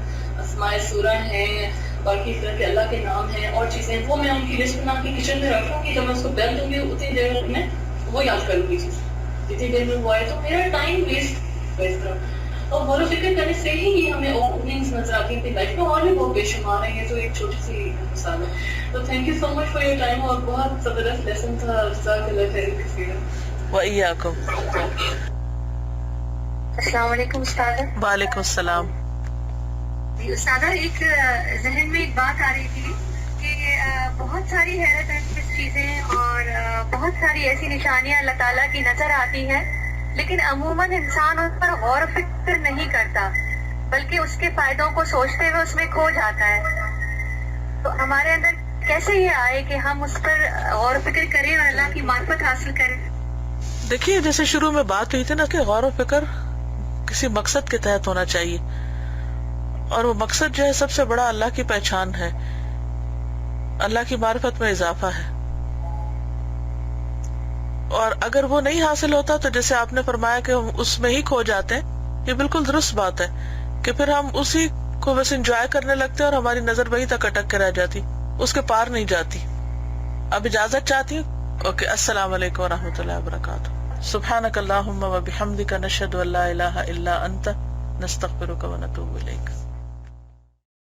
اسماء سورہ ہیں، باقی طرح کے اللہ کے نام ہیں اور چیزیں، وہ میں ان کی لسٹ بنا کے کچن میں رکھوں گی. جب میں اس کو بیل دوں گی اتنی دیر میں وہ یاد کروں گی چیز، جتنی دیر میں وہ آئے تو میرا ٹائم ویسٹ ہو اس طرح. اور غور و فکر کرنے سے ہی ہمیں اوپننگس نظر آتی ہیں لائف میں، اور بھی بہت بے شمار ہیں. یہ تو ایک چھوٹی سی مثال ہے. تو thank you so much for your time, اور بہت زبردست لیسن تھا. جزاک اللہ خیر. وإياكم. السلام علیکم استاذہ. وعلیکم السلام. استاذہ ایک ذہن میں ایک بات آ رہی تھی کہ بہت ساری حیرت انگیز چیزیں اور بہت ساری ایسی نشانیاں اللہ تعالیٰ کی نظر آتی ہیں، لیکن عموماً انسان اس پر غور و فکر نہیں کرتا بلکہ اس کے فائدوں کو سوچتے ہوئے اس میں کھو جاتا ہے. تو ہمارے اندر کیسے یہ آئے کہ ہم اس پر غور و فکر کریں اور اللہ کی معرفت حاصل کریں؟ دیکھیے جیسے شروع میں بات ہوئی تھی نا کہ غور و فکر کسی مقصد کے تحت ہونا چاہیے، اور وہ مقصد جو ہے سب سے بڑا اللہ کی پہچان ہے، اللہ کی معرفت میں اضافہ ہے. اور اگر وہ نہیں حاصل ہوتا تو جیسے آپ نے فرمایا کہ ہم اس میں ہی کھو جاتے ہیں، یہ بالکل درست بات ہے کہ پھر ہم اسی کو بس انجوائے کرنے لگتے اور ہماری نظر وہی تک اٹک کے رہ جاتی، اس کے پار نہیں جاتی. اب اجازت چاہتی ہوں. اوکے, السلام علیکم ورحمۃ اللہ وبرکاتہ. سبحانک اللہم و بحمدک نشہد ان لا الہ الا انت نستغفرک و نتوب الیک.